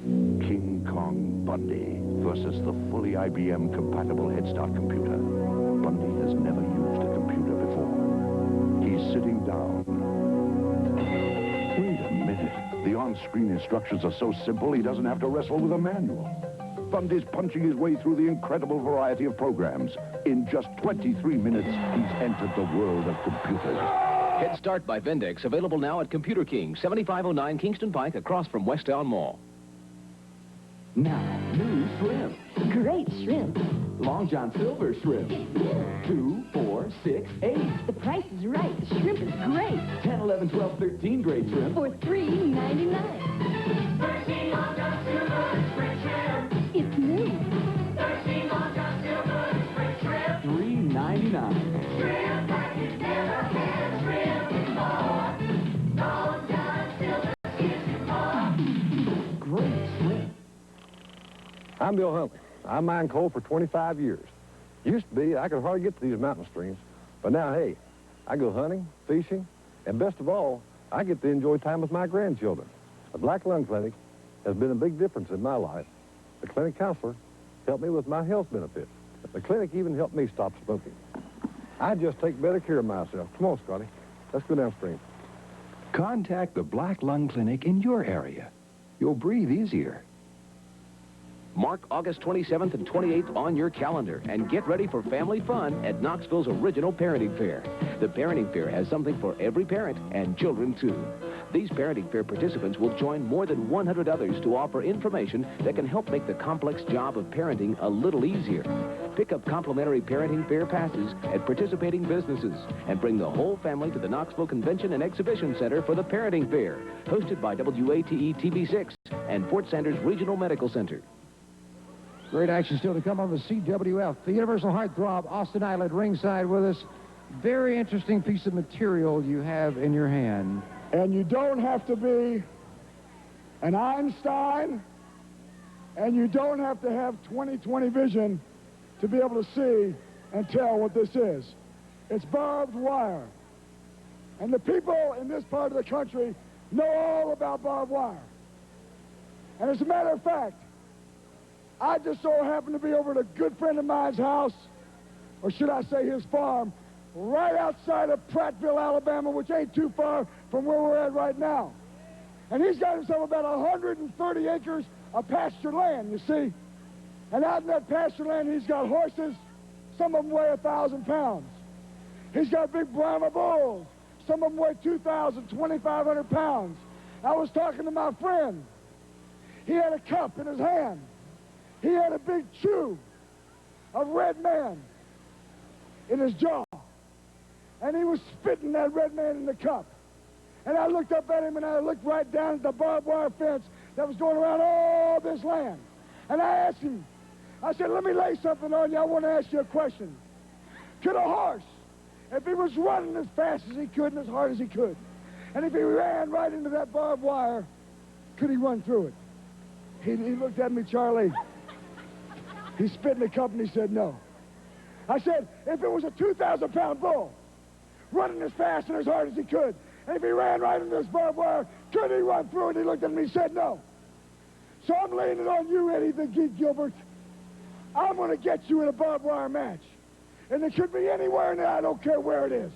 King Kong Bundy versus the fully IBM-compatible Head Start computer. Bundy has never used a computer before. He's sitting down. Wait a minute. The on-screen instructions are so simple he doesn't have to wrestle with a manual. Bundy's punching his way through the incredible variety of programs. In just 23 minutes, he's entered the world of computers. Head Start by Vendex, available now at Computer King, 7509 Kingston Pike, across from Westtown Mall. Now, new shrimp. Great shrimp. Long John Silver shrimp. 2, 4, 6, 8. The price is right. The shrimp is great. 10, 11, 12, 13 grade shrimp. For $3.99. 13 Long John Silver spring shrimp. It's new. 13 Long John Silver spring shrimp. $3.99. Shrimp like you've never had shrimp before. Long John Silver gives you more. Great shrimp. I'm Bill Huntley. I mined coal for 25 years. Used to be, I could hardly get to these mountain streams. But now, hey, I go hunting, fishing, and best of all, I get to enjoy time with my grandchildren. The Black Lung Clinic has been a big difference in my life. The clinic counselor helped me with my health benefits. The clinic even helped me stop smoking. I just take better care of myself. Come on, Scotty. Let's go downstream. Contact the Black Lung Clinic in your area. You'll breathe easier. Mark August 27th and 28th on your calendar and get ready for family fun at Knoxville's original parenting fair. The parenting fair has something for every parent and children, too. These parenting fair participants will join more than 100 others to offer information that can help make the complex job of parenting a little easier. Pick up complimentary parenting fair passes at participating businesses and bring the whole family to the Knoxville Convention and Exhibition Center for the parenting fair, hosted by WATE TV6 and Fort Sanders Regional Medical Center. Great action still to come on the CWF. The Universal Heartthrob, Austin Islet, ringside with us. Very interesting piece of material you have in your hand. And you don't have to be an Einstein, and you don't have to have 20/20 vision to be able to see and tell what this is. It's barbed wire. And the people in this part of the country know all about barbed wire. And as a matter of fact, I just so happened to be over at a good friend of mine's house, or should I say his farm, right outside of Prattville, Alabama, which ain't too far from where we're at right now. And he's got himself about 130 acres of pasture land, you see. And out in that pasture land, he's got horses. Some of them weigh 1,000 pounds. He's got big Brahma bulls. Some of them weigh 2,000, 2,500 pounds. I was talking to my friend. He had a cup in his hand. He had a big chew of red man in his jaw. And he was spitting that red man in the cup. And I looked up at him, and I looked right down at the barbed wire fence that was going around all this land. And I asked him, I said, let me lay something on you. I want to ask you a question. Could a horse, if he was running as fast as he could and as hard as he could, and if he ran right into that barbed wire, could he run through it? He looked at me, Charlie. He spit in the cup and he said no. I said, if it was a 2,000-pound bull running as fast and as hard as he could, and if he ran right into this barbed wire, could he run through it? He looked at me and said no. So I'm laying it on you, Eddie the Geek Gilbert. I'm going to get you in a barbed wire match. And it could be anywhere in there. I don't care where it is.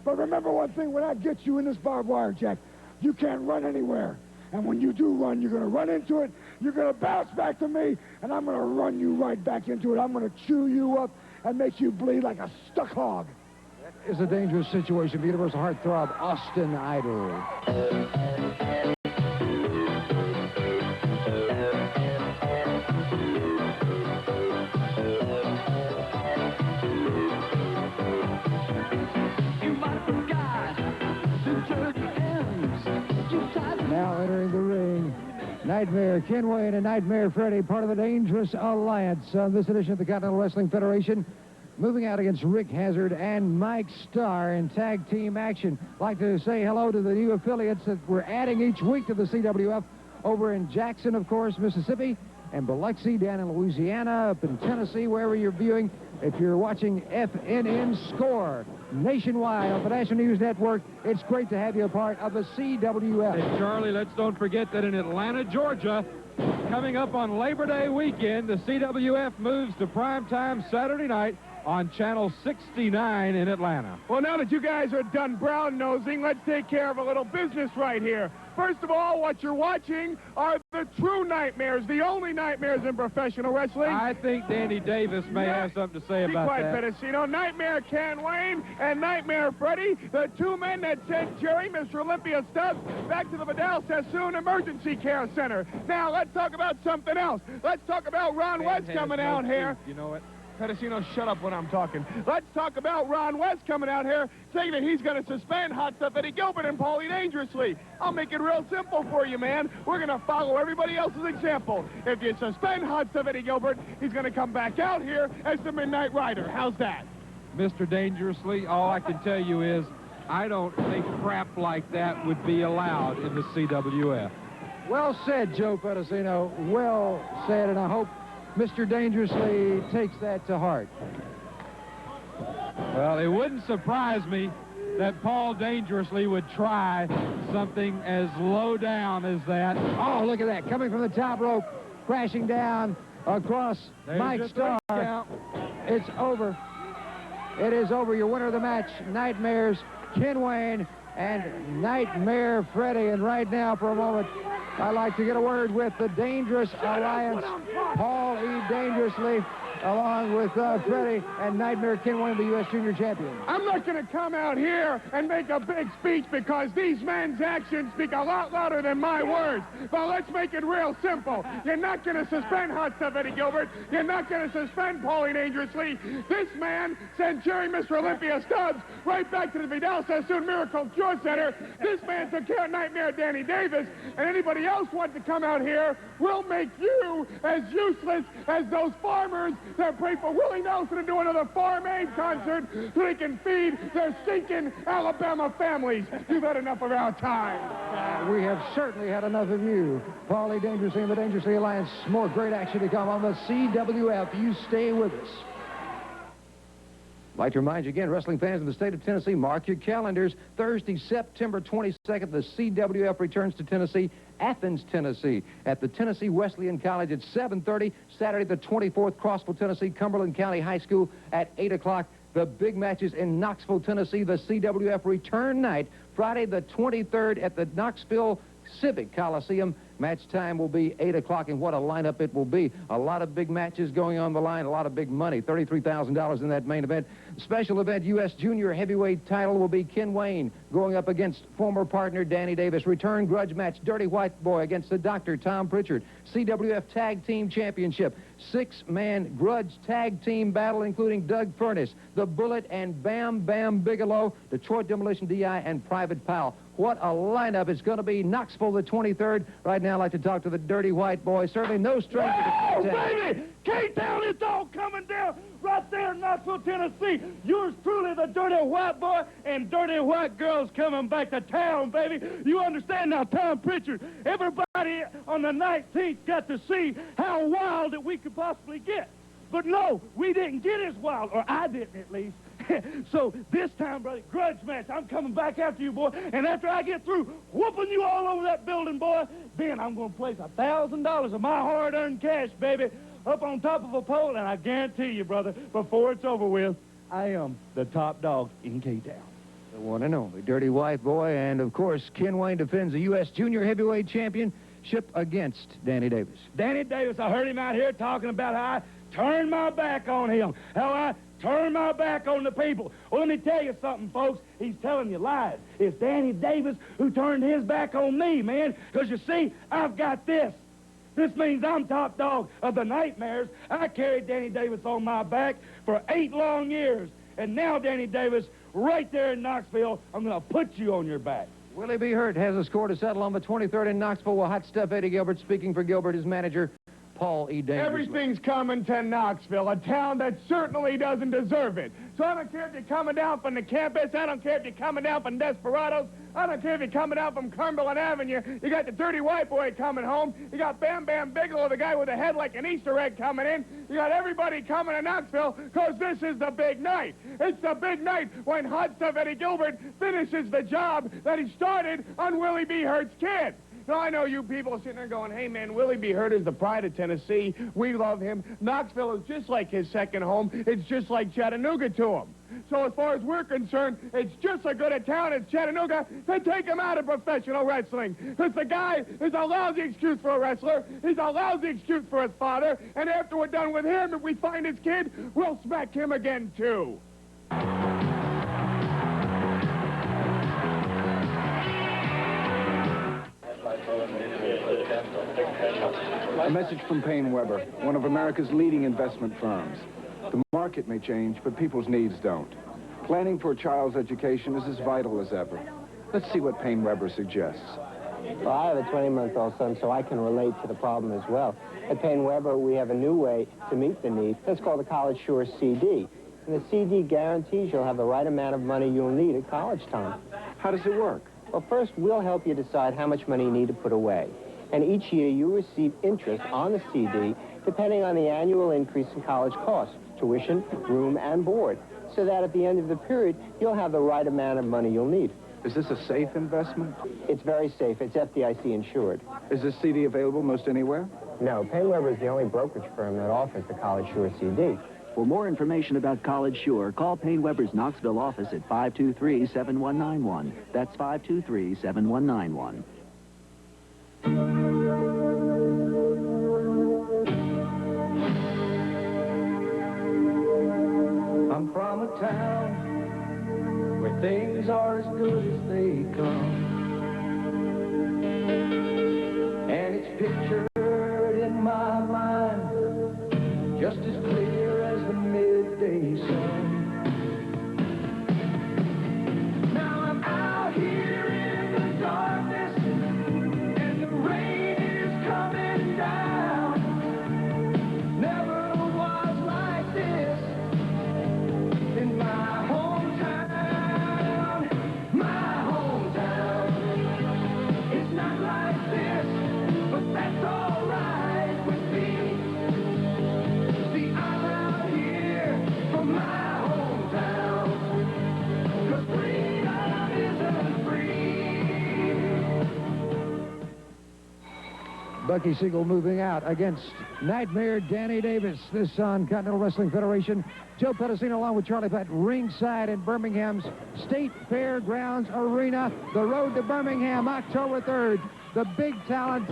But remember one thing, when I get you in this barbed wire, Jack, you can't run anywhere. And when you do run, you're going to run into it, you're going to bounce back to me, and I'm going to run you right back into it. I'm going to chew you up and make you bleed like a stuck hog. That is a dangerous situation for Universal Heartthrob, Austin Idol. Now entering the ring, Nightmare Ken Wayne and Nightmare Freddy, part of the Dangerous Alliance on this edition of the Continental Wrestling Federation. Moving out against Rick Hazard and Mike Starr in tag team action. Like to say hello to the new affiliates that we're adding each week to the CWF over in Jackson, of course, Mississippi, and Biloxi down in Louisiana, up in Tennessee, wherever you're viewing. If you're watching FNN Score nationwide on the National News Network, it's great to have you a part of the CWF. Hey, Charlie, let's don't forget that in Atlanta, Georgia, coming up on Labor Day weekend, the CWF moves to primetime Saturday night on Channel 69 in Atlanta. Well, now that you guys are done brown-nosing, let's take care of a little business right here. First of all, what you're watching are the true nightmares, the only nightmares in professional wrestling. I think Danny Davis may have something to say about that. Be quiet, Pedicino. Nightmare Ken Wayne and Nightmare Freddy, the two men that sent Jerry, Mr. Olympia Stubbs, back to the Vidal Sassoon Emergency Care Center. Now, let's talk about something else. Let's talk about Ron West coming out here. You know what? Pedicino, shut up when I'm talking. Let's talk about Ron West coming out here saying that he's going to suspend Hot Stuff Eddie Gilbert and Paulie Dangerously. I'll make it real simple for you, man. We're going to follow everybody else's example. If you suspend Hot Stuff Eddie Gilbert, he's going to come back out here as the Midnight Rider. How's that? Mr. Dangerously, all I can tell you is I don't think crap like that would be allowed in the CWF. Well said, Joe Pedicino. Well said, and I hope Mr. Dangerously takes that to heart. Well, it wouldn't surprise me that Paul Dangerously would try something as low down as that. Oh, look at that. Coming from the top rope, crashing down across Mike Starr. It's over. It is over. Your winner of the match, Nightmares Ken Wayne and Nightmare Freddy. And right now, for a moment, I'd like to get a word with the Dangerous Alliance, Paul E. Dangerously, along with Freddy and Nightmare Ken Wayne, the U.S. Junior Champion. I'm not going to come out here and make a big speech because these men's actions speak a lot louder than my words. But let's make it real simple. You're not going to suspend Hot Stuff Eddie Gilbert. You're not going to suspend Paulie Dangerously. This man sent Jerry, Mr. Olympia Stubbs, right back to the Vidal Sassoon Miracle Cure Center. This man took care of Nightmare Danny Davis, and anybody else wants to come out here, we'll make you as useless as those farmers that pray for Willie Nelson to do another Farm Aid concert so they can feed their stinking Alabama families. You've had enough of our time. We have certainly had enough of you. Paulie Dangerously and the Dangerously Alliance. More great action to come on the CWF. You stay with us. I'd like to remind you again, wrestling fans in the state of Tennessee, mark your calendars. Thursday, September 22nd, the CWF returns to Tennessee, Athens, Tennessee, at the Tennessee Wesleyan College at 7:30. Saturday, the 24th, Crossville, Tennessee, Cumberland County High School at 8 o'clock. The big matches in Knoxville, Tennessee, the CWF return night, Friday, the 23rd, at the Knoxville Civic Coliseum Match time will be 8 o'clock, and what a lineup it will be. A lot of big matches going on the line, a lot of big money. $33,000 in that main event. Special event U.S. Junior Heavyweight title will be Ken Wayne going up against former partner Danny Davis. Return grudge match, Dirty White Boy against the Doctor, Tom Pritchard. CWF Tag Team Championship. 6-man grudge tag team battle, including Doug Furnace, The Bullet, and Bam Bam Bigelow, Detroit Demolition DI, and Private Powell. What a lineup it's going to be. Knoxville the 23rd. Right now, I'd like to talk to the Dirty White Boy. Certainly no stranger to K-Town. Baby! K-Town, it's all coming down right there in Knoxville, Tennessee. Yours truly, the Dirty White Boy, and Dirty White Girl's coming back to town, baby. You understand now, Tom Pritchard? Everybody on the 19th got to see how wild that we could possibly get. But no, we didn't get as wild, or I didn't at least. So this time, brother, grudge match, I'm coming back after you, boy. And after I get through whooping you all over that building, boy, then I'm going to place $1,000 of my hard-earned cash, baby, up on top of a pole. And I guarantee you, brother, before it's over with, I am the top dog in K-Town. The one and only Dirty White Boy. And, of course, Ken Wayne defends the U.S. Junior Heavyweight Championship against Danny Davis. Danny Davis, I heard him out here talking about how I turned my back on him, how I turned my back on the people. Well, let me tell you something, folks. He's telling you lies. It's Danny Davis who turned his back on me, man. Because, you see, I've got this. This means I'm top dog of the Nightmares. I carried Danny Davis on my back for 8 long years. And now, Danny Davis, right there in Knoxville, I'm going to put you on your back. Willie B. Hurt has a score to settle on the 23rd in Knoxville. Well, hot stuff, Eddie Gilbert. Speaking for Gilbert, his manager, Paul E. Dangerously. Everything's coming to Knoxville, a town that certainly doesn't deserve it. So I don't care if you're coming down from the campus. I don't care if you're coming down from Desperados. I don't care if you're coming down from Cumberland Avenue. You got the Dirty White Boy coming home. You got Bam Bam Bigelow, the guy with a head like an Easter egg, coming in. You got everybody coming to Knoxville because this is the big night. It's the big night when hot stuff Eddie Gilbert finishes the job that he started on Willie B. Hurt's kid. Now, I know you people sitting there going, hey, man, Willie B. Hurt is the pride of Tennessee. We love him. Knoxville is just like his second home. It's just like Chattanooga to him. So as far as we're concerned, it's just as good a town as Chattanooga to take him out of professional wrestling. Because the guy is a lousy excuse for a wrestler. He's a lousy excuse for his father. And after we're done with him, if we find his kid, we'll smack him again, too. A message from Payne Weber, one of America's leading investment firms. The market may change, but people's needs don't. Planning for a child's education is as vital as ever. Let's see what Payne Weber suggests. Well, I have a 20-month-old son, so I can relate to the problem as well. At Payne Weber, we have a new way to meet the need. It's called the College Sure CD. And the CD guarantees you'll have the right amount of money you'll need at college time. How does it work? Well, first, we'll help you decide how much money you need to put away. And each year, you receive interest on the CD depending on the annual increase in college costs, tuition, room, and board, so that at the end of the period, you'll have the right amount of money you'll need. Is this a safe investment? It's very safe. It's FDIC insured. Is this CD available most anywhere? No, Payne Weber is the only brokerage firm that offers the College Sure CD. For more information about College Sure, call Payne Weber's Knoxville office at 523-7191. That's 523-7191. I'm from a town where things are as good as they come. And it's pictured in my mind just as clear as the midday sun. Now I'm out here in the darkness and the rain is coming down. Never was like this in my hometown. My hometown. It's not like this, but that's all. Bucky Siegel moving out against Nightmare Danny Davis. This on Continental Wrestling Federation. Joe Pedicino along with Charlie Platt ringside in Birmingham's State Fairgrounds Arena. The road to Birmingham, October 3rd. The big talent,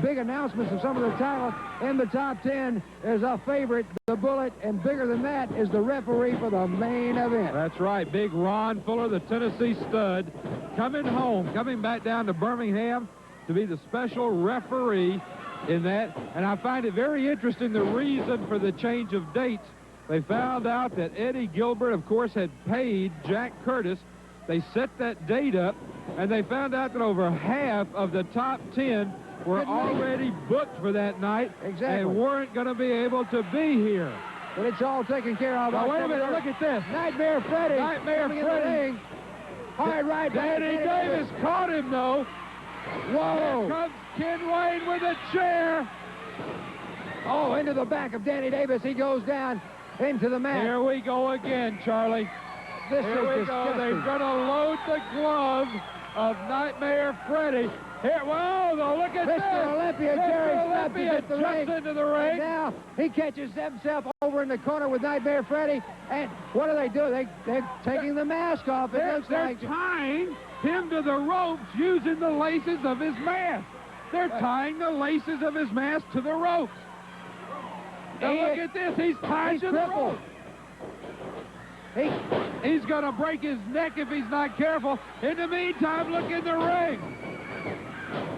big announcements of some of the talent in the top 10 is a favorite, the Bullet, and bigger than that is the referee for the main event. That's right, big Ron Fuller, the Tennessee stud, coming home, coming back down to Birmingham to be the special referee in that. And I find it very interesting the reason for the change of dates. They found out that Eddie Gilbert, of course, had paid Jack Curtis. They set that date up, and they found out that over half of the top 10 were already booked for that night and weren't going to be able to be here. But it's all taken care of. Now, wait a minute, look at this. Nightmare Freddy. Nightmare Freddy. Hard right. Danny Davis caught him, though. Whoa. Here comes Ken Wayne with a chair. Oh, into the back of Danny Davis. He goes down into the mat. Here we go again, Charlie. This Here we go. They're going to load the glove of Nightmare Freddy. Here, whoa, look at this. Mr. Olympia, Jerry Olympia jumps into the ring. And now he catches himself over in the corner with Nightmare Freddy. And what do they do? They're taking the mask off. They're tying him to the ropes using the laces of his mask. They're tying the laces of his mask to the ropes. Now look at this. He's tied to the ropes. He's going to break his neck if he's not careful. In the meantime, look in the ring.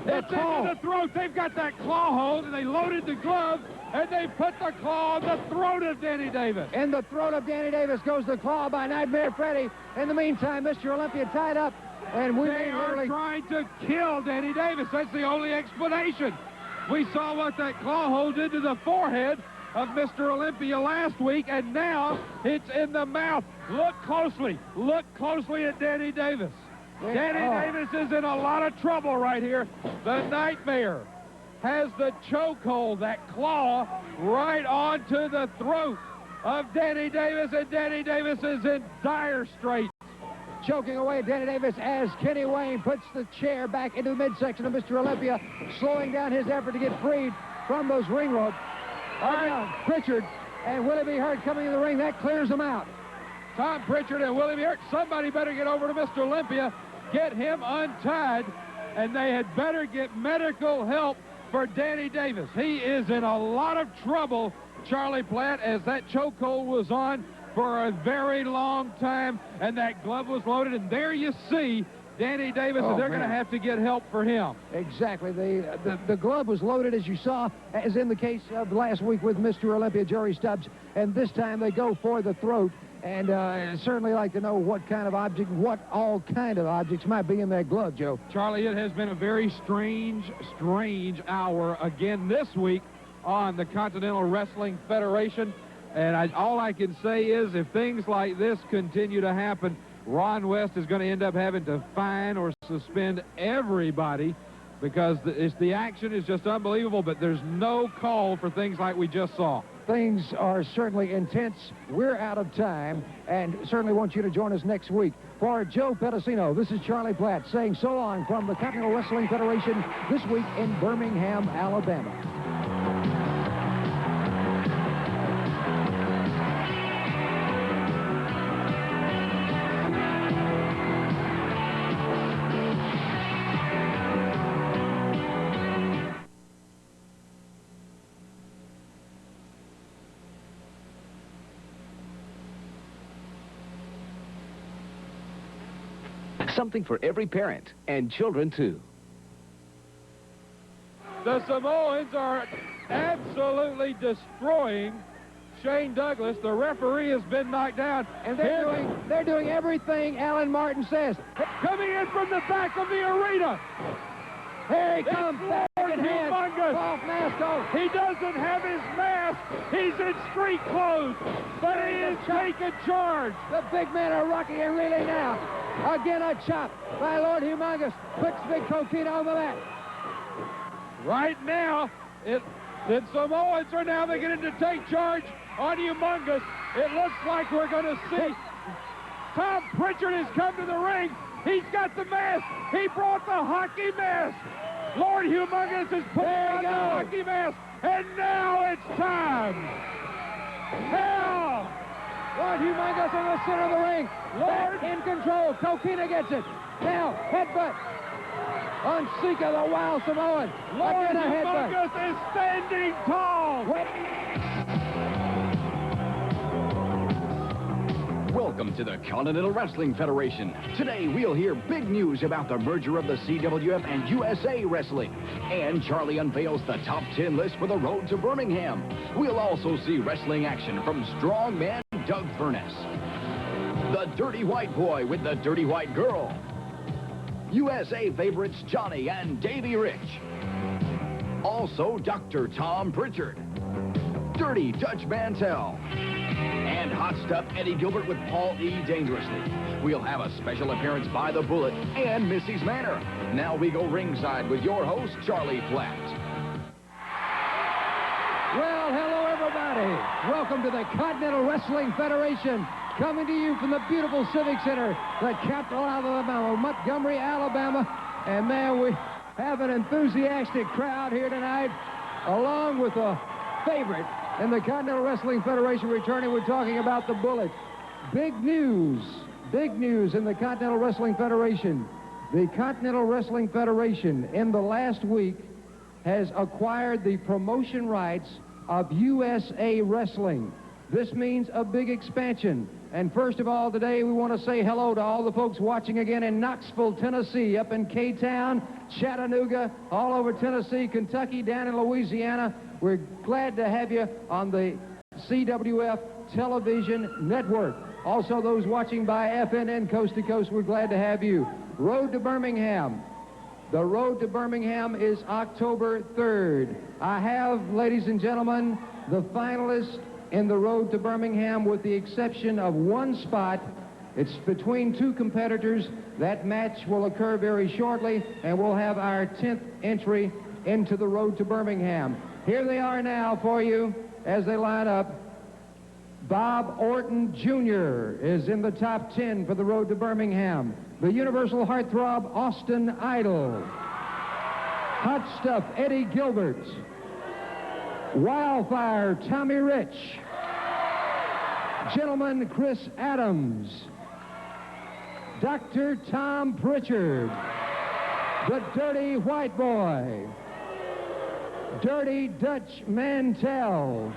It's into the throat. They've got that claw hold, and they loaded the glove, and they put the claw on the throat of Danny Davis. In the throat of Danny Davis goes the claw by Nightmare Freddy. In the meantime, Mr. Olympia tied up, and they are trying to kill Danny Davis. That's the only explanation. We saw what that claw hold did to the forehead of Mr. Olympia last week, and now it's in the mouth. Look closely. Look closely at Danny Davis. Danny Davis is in a lot of trouble right here. The Nightmare has the chokehold, that claw, right onto the throat of Danny Davis, and Danny Davis is in dire straits. Choking away Danny Davis as Kenny Wayne puts the chair back into the midsection of Mr. Olympia, slowing down his effort to get freed from those ring ropes. Pritchard and Willie B. Hurt coming in the ring. That clears them out. Tom Pritchard and Willie B. Hurt. Somebody better get over to Mr. Olympia, get him untied, and they had better get medical help for Danny Davis. He is in a lot of trouble, Charlie Platt, as that chokehold was on for a very long time, and that glove was loaded, and there you see Danny Davis, and they're going to have to get help for him. Exactly. The glove was loaded, as you saw, as in the case of last week with Mr. Olympia, Jerry Stubbs, and this time they go for the throat. And I'd certainly like to know what kind of object, what all kind of objects might be in that glove, Joe. Charlie, it has been a very strange hour again this week on the Continental Wrestling Federation. And all I can say is if things like this continue to happen, Ron West is going to end up having to fine or suspend everybody because the action is just unbelievable, but there's no call for things like we just saw. Things are certainly intense. We're out of time, and certainly want you to join us next week. For Joe Pedicino, this is Charlie Platt saying so long from the Continental Wrestling Federation this week in Birmingham, Alabama. Something for every parent, and children, too. The Samoans are absolutely destroying Shane Douglas. The referee has been knocked down. And they're doing everything Alan Martin says. Coming in from the back of the arena. Here he comes, back in hand, off mask off. He doesn't have his mask. He's in street clothes, but he is taking charge. The big men are rocking and reeling now. Again, a chop by Lord Humongous. Puts Big Coquina on the mat. Right now, the Samoans are now beginning to take charge on Humongous. It looks like we're going to see Tom Pritchard has come to the ring. He's got the mask. He brought the hockey mask. Lord Humongous is putting on the hockey mask, and now it's time. Now, Lord Humongous in the center of the ring. Lord in control. Coquina gets it. Now, headbutt on Sika, the Wild Samoan. Lord Again, a headbutt. Humongous is standing tall. Welcome to the Continental Wrestling Federation. Today we'll hear big news about the merger of the CWF and USA Wrestling. And Charlie unveils the top 10 list for the road to Birmingham. We'll also see wrestling action from strongman Doug Furness. The Dirty White Boy with the Dirty White Girl. USA favorites Johnny and Davey Rich. Also Dr. Tom Pritchard. Dirty Dutch Mantel. And Hot Stuff Eddie Gilbert with Paul E. Dangerously. We'll have a special appearance by the Bullet and Missy's Manor. Now we go ringside with your host, Charlie Platt. Well, hello, everybody. Welcome to the Continental Wrestling Federation, coming to you from the beautiful Civic Center, the capital of Alabama, Montgomery, Alabama. And, man, we have an enthusiastic crowd here tonight, along with a favorite in the Continental Wrestling Federation returning. We're talking about the Bullet. Big news in the Continental Wrestling Federation. The Continental Wrestling Federation in the last week has acquired the promotion rights of USA Wrestling. This means a big expansion. And first of all, today we want to say hello to all the folks watching again in Knoxville, Tennessee, up in K-Town, Chattanooga, all over Tennessee, Kentucky, down in Louisiana. We're glad to have you on the CWF television network. Also, those watching by FNN coast to coast, we're glad to have you. Road to Birmingham. The road to Birmingham is October 3rd. I have, ladies and gentlemen, the finalists in the road to Birmingham, with the exception of one spot. It's between two competitors. That match will occur very shortly, and we'll have our 10th entry into the road to Birmingham. Here they are now for you as they line up. Bob Orton Jr. is in the top 10 for the road to Birmingham. The Universal Heartthrob Austin Idol. Hot Stuff Eddie Gilbert. Wildfire Tommy Rich. Gentleman Chris Adams. Dr. Tom Pritchard. The Dirty White Boy. Dirty Dutch Mantel.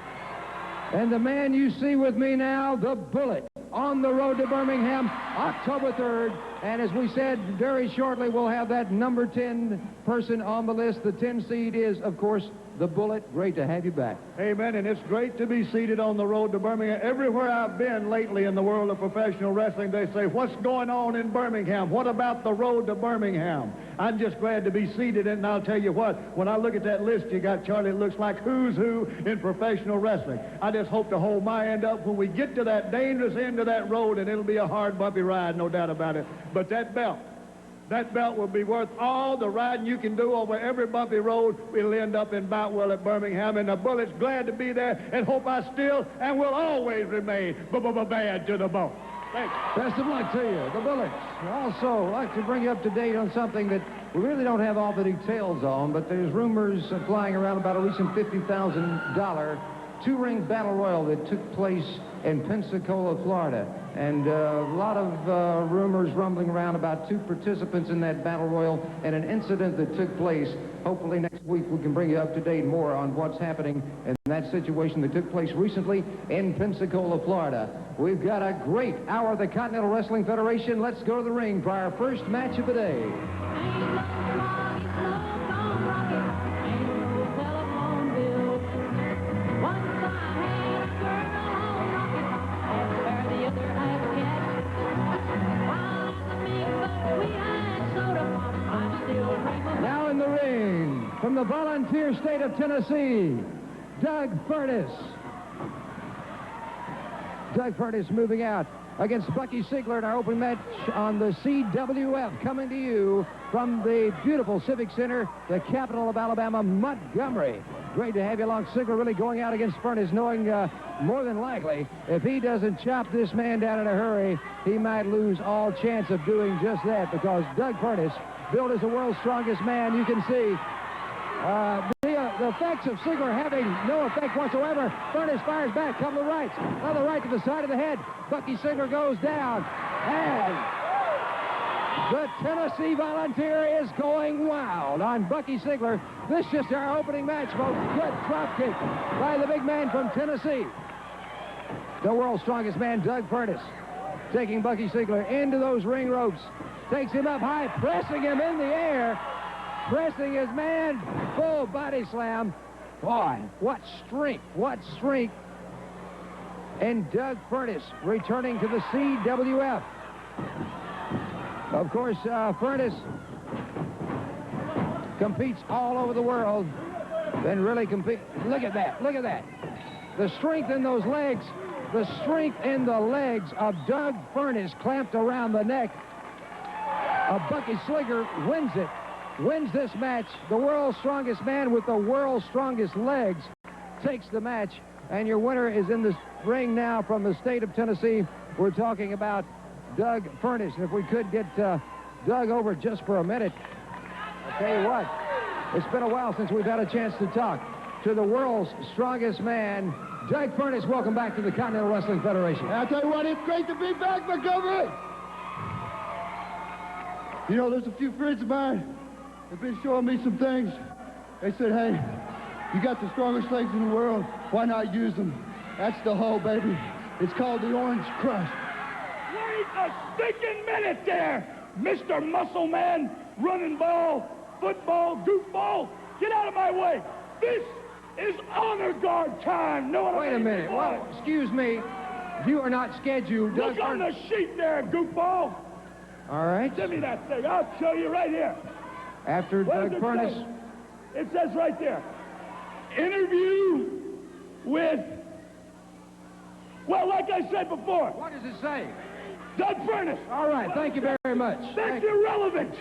And the man you see with me now, the Bullet, on the road to Birmingham, October 3rd. And as we said, very shortly we'll have that number 10 person on the list. The 10 seed is, of course, the Bullet. Great to have you back. Amen, and it's great to be seated on the road to Birmingham. Everywhere I've been lately in the world of professional wrestling, they say, what's going on in Birmingham? What about the road to Birmingham? I'm just glad to be seated, and I'll tell you what, when I look at that list you got, Charlie, it looks like who's who in professional wrestling. I just hope to hold my end up when we get to that dangerous end of that road, and it'll be a hard, bumpy ride, no doubt about it. But that belt will be worth all the riding you can do over every bumpy road. We'll end up in Boutwell at Birmingham, and the Bullet's glad to be there and hope I still and will always remain bad to the bone. Thanks. Best of luck to you, the Bullets. Also, I'd like to bring you up to date on something that we really don't have all the details on, but there's rumors flying around about a recent $50,000 two-ring battle royal that took place in Pensacola, Florida. And a lot of rumors rumbling around about two participants in that battle royal and an incident that took place. Hopefully next week we can bring you up to date more on what's happening in that situation that took place recently in Pensacola, Florida. We've got a great hour of the Continental Wrestling Federation. Let's go to the ring for our first match of the day. Now in the ring, from the volunteer state of Tennessee, Doug Furness. Doug Furness moving out against Bucky Sigler in our opening match on the CWF, coming to you from the beautiful Civic Center, the capital of Alabama, Montgomery. Great to have you along. Sigler really going out against Furness, knowing more than likely, if he doesn't chop this man down in a hurry, he might lose all chance of doing just that, because Doug Furness billed as the world's strongest man. You can see the effects of Ziegler having no effect whatsoever. Furnace fires back, couple of rights. Another right to the side of the head. Bucky Ziegler goes down. And the Tennessee Volunteer is going wild on Bucky Ziegler. This is just our opening match, folks. Good drop kick by the big man from Tennessee. The world's strongest man, Doug Furnace, taking Bucky Ziegler into those ring ropes. Takes him up high, pressing him in the air. Pressing his man, full body slam. Boy, what strength, what strength. And Doug Furnace returning to the CWF. Of course, Furnace competes all over the world. Then really compete. Look at that, look at that. The strength in those legs, the strength in the legs of Doug Furnace clamped around the neck of Bucky Ziegler wins it. Wins this match. The world's strongest man with the world's strongest legs takes the match. And your winner is in the ring now from the state of Tennessee. We're talking about Doug Furnace. And if we could get Doug over just for a minute, I'll tell you what, it's been a while since we've had a chance to talk to the world's strongest man, Doug Furnace. Welcome back to the Continental Wrestling Federation. I'll tell you what, it's great to be back, Montgomery. You know, there's a few friends of mine have been showing me some things. They said, hey, you got the strongest legs in the world. Why not use them? That's the hoe, baby. It's called the Orange Crush. Wait a stinking minute there, Mr. Muscle Man, running ball, football, goofball. Get out of my way. This is honor guard time. No one. Wait a minute. Well, excuse me. You are not scheduled. Look on the sheet there, goofball. All right. Give me that thing. I'll show you right here. After Doug Furnace. It says right there, interview with, well, like I said before. What does it say? Doug Furnace. All right, thank you very much. That's irrelevant.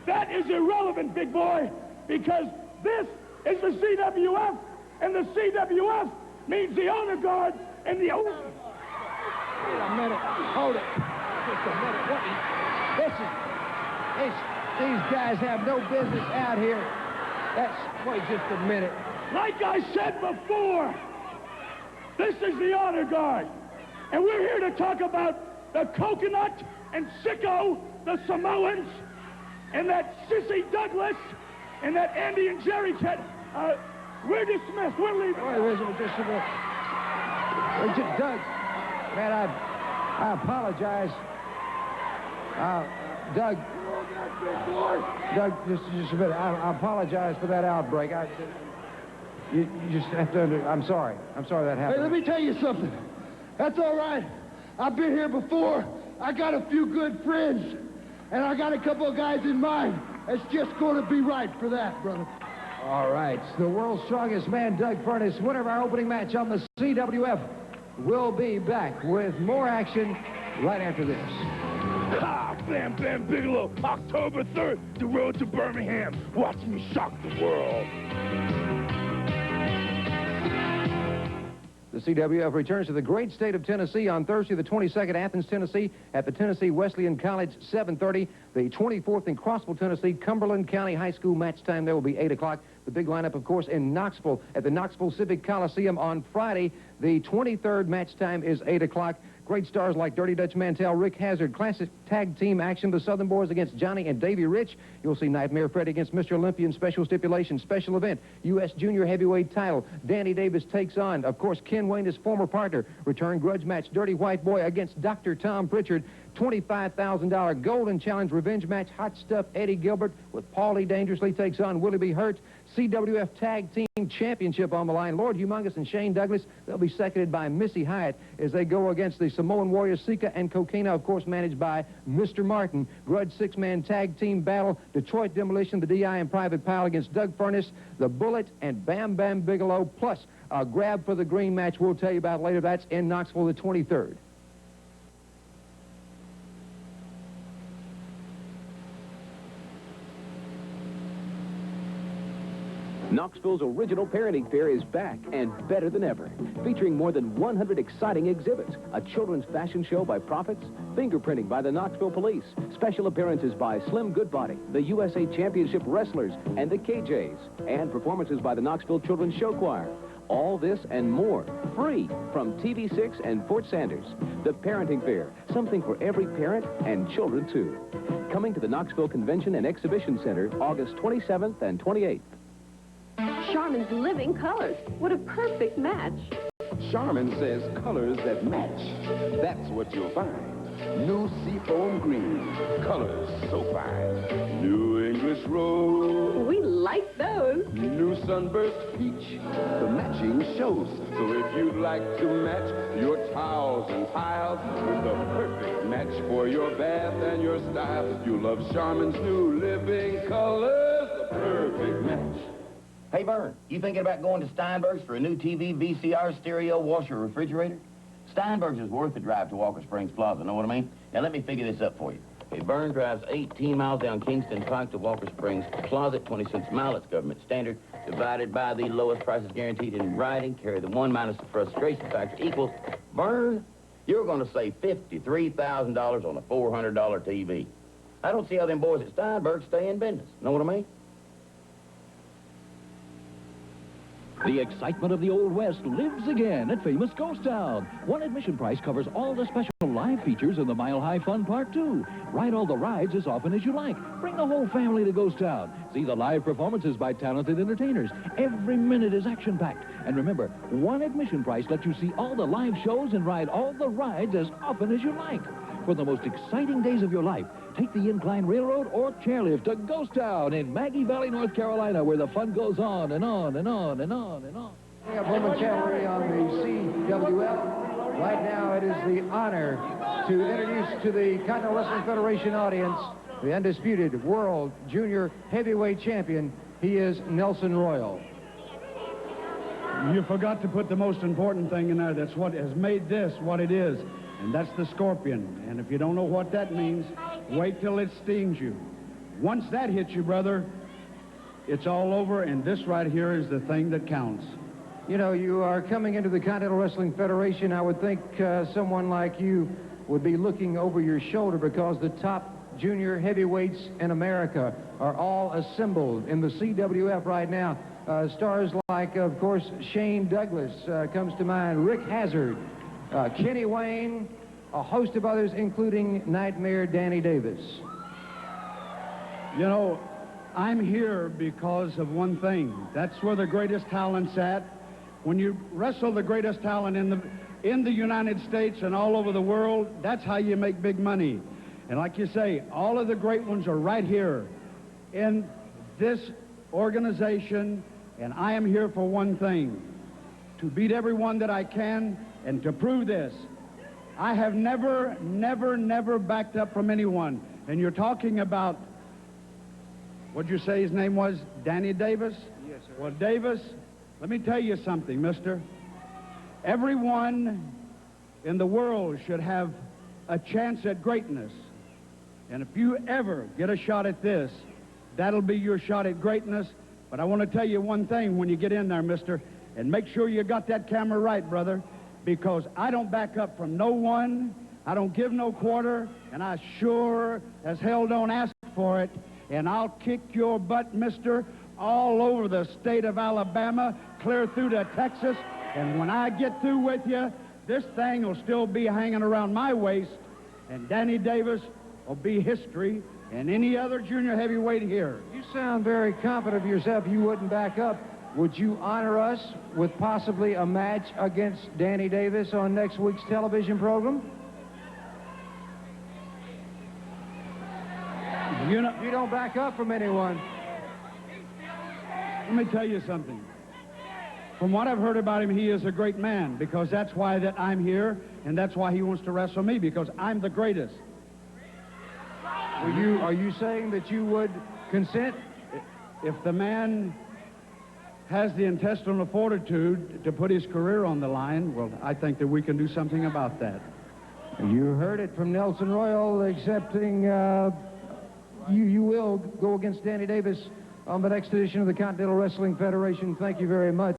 That is irrelevant, big boy, because this is the CWF, and the CWF means the honor guard and the... Wait a minute. Hold it. Just a minute. These guys have no business out here. Wait just a minute. Like I said before, this is the honor guard. And we're here to talk about the Coconut and Sicko, the Samoans, and that Sissy Douglas, and that Andy and Jerry Cat. We're dismissed. We're leaving. Wait, just a minute. Doug, man, I apologize. Doug, just a minute. I apologize for that outbreak. You just have to I'm sorry. I'm sorry that happened. Hey, let me tell you something. That's all right. I've been here before. I got a few good friends, and I got a couple of guys in mind. It's just going to be right for that, brother. All right. The world's strongest man, Doug Furnace, winner of our opening match on the CWF, will be back with more action right after this. Bam Bam Bigelow, October 3rd, the road to Birmingham. Watch me shock the world. The CWF returns to the great state of Tennessee on Thursday the 22nd, Athens, Tennessee, at the Tennessee Wesleyan College, 7:30. The 24th in Crossville, Tennessee, Cumberland County High School match time there will be 8 o'clock. The big lineup, of course, in Knoxville at the Knoxville Civic Coliseum on Friday. The 23rd match time is 8 o'clock. Great stars like Dirty Dutch Mantell, Rick Hazard, classic tag team action, the Southern Boys against Johnny and Davey Rich. You'll see Nightmare Freddy against Mr. Olympian, special stipulation, special event, U.S. Junior Heavyweight title. Danny Davis takes on, of course, Ken Wayne, his former partner. Return grudge match, Dirty White Boy against Dr. Tom Pritchard. $25,000 Golden Challenge revenge match, Hot Stuff Eddie Gilbert with Paulie Dangerously takes on Willie B. Hurt. CWF Tag Team Championship on the line. Lord Humongous and Shane Douglas, they'll be seconded by Missy Hyatt as they go against the Samoan Warriors Sika and Cocaina, of course, managed by Mr. Martin. Grudge six-man tag team battle, Detroit Demolition, the DI and Private Pile against Doug Furnace, the Bullet, and Bam Bam Bigelow, plus a grab for the green match we'll tell you about later. That's in Knoxville the 23rd. Knoxville's original parenting fair is back and better than ever, featuring more than 100 exciting exhibits, a children's fashion show by Prophets, fingerprinting by the Knoxville Police, special appearances by Slim Goodbody, the USA Championship Wrestlers, and the KJs, and performances by the Knoxville Children's Show Choir. All this and more, free, from TV6 and Fort Sanders. The Parenting Fair, something for every parent and children, too. Coming to the Knoxville Convention and Exhibition Center, August 27th and 28th. Charmin's Living Colors. What a perfect match. Charmin says colors that match. That's what you'll find. New seafoam green, colors so fine. New English rose. We like those. New sunburst peach, the matching shows. So if you'd like to match your towels and tiles with the perfect match for your bath and your style, you'll love Charmin's new Living Colors, the perfect match. Hey, Vern, you thinking about going to Steinberg's for a new TV, VCR, stereo, washer, refrigerator? Steinberg's is worth the drive to Walker Springs Plaza, know what I mean? Now, let me figure this up for you. If Vern drives 18 miles down Kingston Pike to Walker Springs Plaza, 20 cents a mile, it's government standard, divided by the lowest prices guaranteed in writing, carry the 1 minus the frustration factor equals, Vern, you're going to save $53,000 on a $400 TV. I don't see how them boys at Steinberg's stay in business, know what I mean? The excitement of the Old West lives again at famous Ghost Town. One admission price covers all the special live features in the Mile High Fun Park, too. Ride all the rides as often as you like. Bring the whole family to Ghost Town. See the live performances by talented entertainers. Every minute is action-packed. And remember, one admission price lets you see all the live shows and ride all the rides as often as you like. For the most exciting days of your life, take the Incline Railroad or chairlift to Ghost Town in Maggie Valley, North Carolina, where the fun goes on and on and on and on and on. We have momentarily on the CWF. Right now, it is the honor to introduce to the Continental Wrestling Federation audience the undisputed World Junior Heavyweight Champion. He is Nelson Royal. You forgot to put the most important thing in there. That's what has made this what it is. And that's the scorpion. And if you don't know what that means, wait till it stings you. Once that hits you, brother, it's all over, and this right here is the thing that counts. You know, you are coming into the Continental Wrestling Federation. I would think someone like you would be looking over your shoulder because the top junior heavyweights in America are all assembled in the CWF right now. Stars like, of course, Shane Douglas comes to mind, Rick Hazard, Kenny Wayne, a host of others, including Nightmare Danny Davis. You know, I'm here because of one thing. That's where the greatest talent's at. When you wrestle the greatest talent in the United States and all over the world, that's how you make big money. And like you say, all of the great ones are right here in this organization, and I am here for one thing, to beat everyone that I can and to prove this. I have never, never, never backed up from anyone. And you're talking about, what'd you say his name was? Danny Davis? Yes, sir. Well, Davis, let me tell you something, mister. Everyone in the world should have a chance at greatness. And if you ever get a shot at this, that'll be your shot at greatness. But I want to tell you one thing when you get in there, mister, and make sure you got that camera right, brother, because I don't back up from no one, I don't give no quarter, and I sure as hell don't ask for it. And I'll kick your butt, mister, all over the state of Alabama, clear through to Texas, and when I get through with you, this thing will still be hanging around my waist, and Danny Davis will be history, and any other junior heavyweight here. You sound very confident of yourself. You wouldn't back up. Would you honor us with possibly a match against Danny Davis on next week's television program? You know, you don't back up from anyone. Let me tell you something. From what I've heard about him, he is a great man, because that's why that I'm here, and that's why he wants to wrestle me, because I'm the greatest. Are you saying that you would consent? If the man has the intestinal fortitude to put his career on the line, well, I think that we can do something about that. You heard it from Nelson Royal, accepting you will go against Danny Davis on the next edition of the Continental Wrestling Federation. Thank you very much.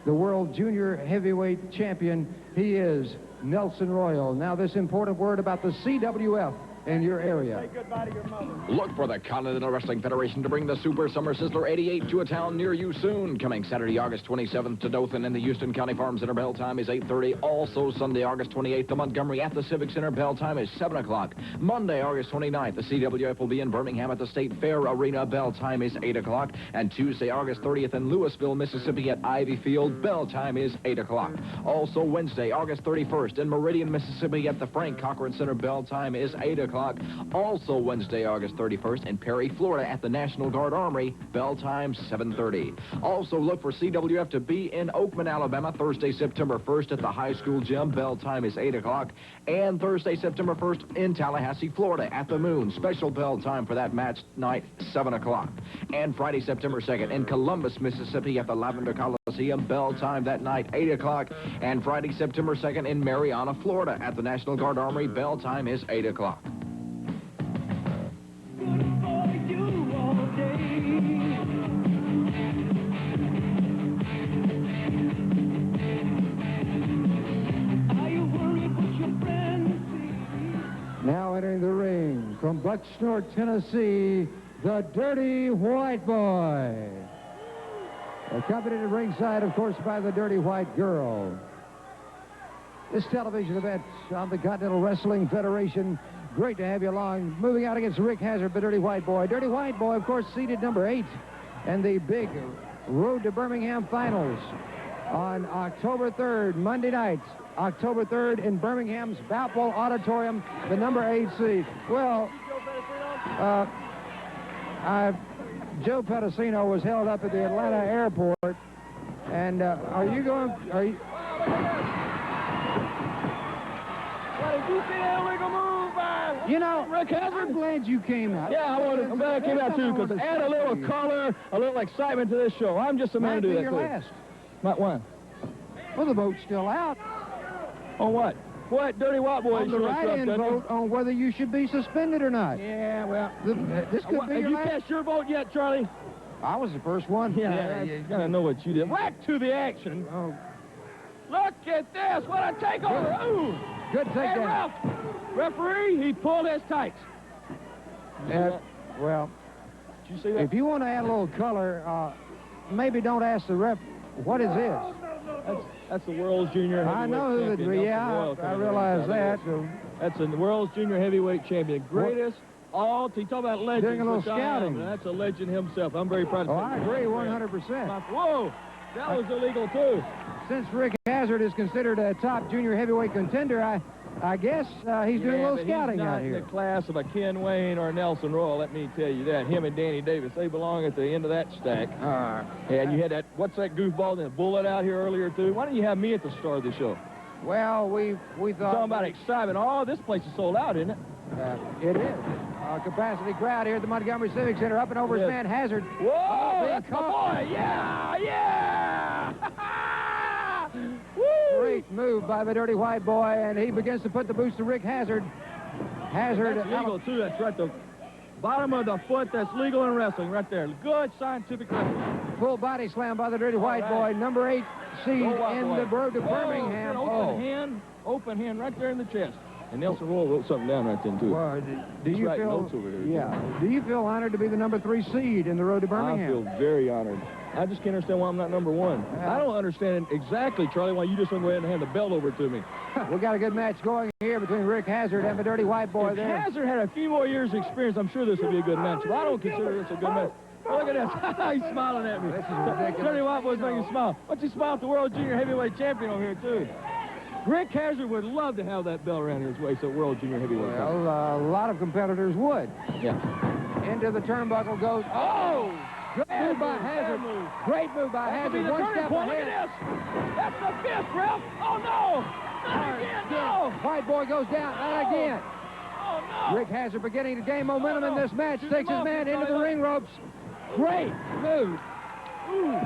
The World Junior Heavyweight Champion, he is Nelson Royal. Now this important word about the CWF in your area. Say goodbye to your mother. Look for the Continental Wrestling Federation to bring the Super Summer Sizzler 88 to a town near you soon. Coming Saturday, August 27th to Dothan in the Houston County Farm Center. Bell time is 8:30. Also Sunday, August 28th to Montgomery at the Civic Center. Bell time is 7 o'clock. Monday, August 29th, the CWF will be in Birmingham at the State Fair Arena. Bell time is 8 o'clock. And Tuesday, August 30th in Louisville, Mississippi at Ivy Field. Bell time is 8 o'clock. Also Wednesday, August 31st in Meridian, Mississippi at the Frank Cochran Center. Bell time is 8 o'clock. Also Wednesday, August 31st in Perry, Florida at the National Guard Armory. Bell time 7:30. Also look for CWF to be in Oakman, Alabama, Thursday, September 1st at the high school gym. Bell time is 8 o'clock. And Thursday, September 1st in Tallahassee, Florida at the Moon. Special bell time for that match night, 7 o'clock. And Friday, September 2nd in Columbus, Mississippi at the Lavender Coliseum. Bell time that night, 8 o'clock. And Friday, September 2nd in Marianna, Florida at the National Guard Armory. Bell time is 8 o'clock. Now entering the ring from Bucksnort, Tennessee, the Dirty White Boy. Accompanied at ringside, of course, by the Dirty White Girl. This television event on the Continental Wrestling Federation. Great to have you along. Moving out against Rick Hazard, the Dirty White Boy. Dirty White Boy, of course, seeded number 8 in the big Road to Birmingham finals on October 3rd, Monday night. October 3rd in Birmingham's Balboa Auditorium, the number 8 seed. Well, Joe Pedicino was held up at the Atlanta airport. And are you... Did you see that illegal move by Rick Hazard? I'm glad you came out. Yeah, I'm glad I came out too, because add a little color, a little excitement to this show. I'm just a man to do that. Might be your last. Might one. Well, the vote's still out. On what? What? Dirty White Boy. On the write-in vote on whether you should be suspended or not. Yeah, well. This could be your Have you last. cast your vote yet, Charlie? I was the first one. Yeah, you gotta know what you did. Back to the action. Oh. Look at this. What a takeover. Ooh. Good Hey, takedown. Ralph. Referee, he pulled his tights. Well, did you see that? if you want to add a little color, maybe don't ask the ref, what is this? That's the World's Junior Heavyweight I know who Champion. I realize that. That's the World's Junior Heavyweight Champion. Greatest all, you talk about legends. Doing a little which I am, scouting. and that's a legend himself. I'm very proud of him. I agree 100%. Whoa, that was illegal too. Since Rick Hazard is considered a top junior heavyweight contender, I guess he's doing a little scouting out here. He's not in the class of a Ken Wayne or Nelson Royal, let me tell you that. Him and Danny Davis, they belong at the end of that stack. And you had that, what's that goofball, that bullet out here earlier too? Why didn't you have me at the start of the show? Well, we thought... Talking about excitement. Oh, this place is sold out, isn't it? It is. Capacity crowd here at the Montgomery Civic Center. Up and over his man Hazard. Whoa, that's my boy. Yeah. Woo. Great move by the Dirty White Boy, and he begins to put the boots to Rick Hazard. Hazard. That's legal, too. That's right. The bottom of the foot, that's legal in wrestling right there. Good scientific wrestling. Full body slam by the Dirty White Boy. Number 8 seed in the Road to Birmingham. Open hand right there in the chest. And Nelson Royal wrote something down right then, too. Well, do you feel, notes over there, do you feel honored to be the number 3 seed in the Road to Birmingham? I feel very honored. I just can't understand why I'm not number 1. I don't understand exactly, Charlie, why you just want to go ahead and hand the belt over to me. We got a good match going here between Rick Hazard and the Dirty White Boy if there. Hazard had a few more years' experience, I'm sure this would be a good match. But I don't consider this a good match. Oh, look at this. He's smiling at me. This is ridiculous. Dirty White Boy's making me smile. Why don't you smile at the World Junior Heavyweight Champion over here, too? Rick Hazard would love to have that belt around his waist at World Junior Heavyweight. Well, a lot of competitors would. Yeah. Into the turnbuckle goes. Oh! Good move by Hazard. Great move by Hazard. One step ahead. Look at this. That's the fifth, Ralph. Oh, no. Not again, no. White Boy goes down. Not again. Oh, no. Rick Hazard beginning to gain momentum in this match. Takes his man into the ring ropes. Great move. Ooh.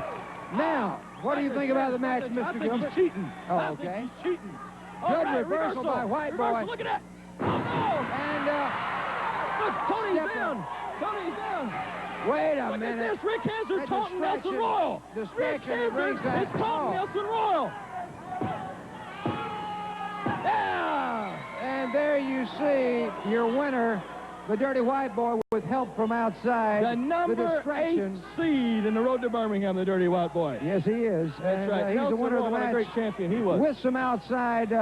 Now, what do you think about the match, Mr. Gilbert? He's cheating. Oh, okay. He's cheating. Good reversal by White Boy. Look at that. Oh, no. And, look, Tony's down. Tony's down. Wait a Look minute. at this. Rick Hansen That taunting Nelson distraction- Royal. Rick distraction at Hansen ringside. is taunting Oh. Nelson Royal. Yeah! And there you see your winner, the Dirty White Boy, with help from outside. The number 8 seed in the road to Birmingham, the Dirty White Boy. Yes, he is. That's And, right. he's Nelson the winner of the Royal, what a match. great champion he was. With some outside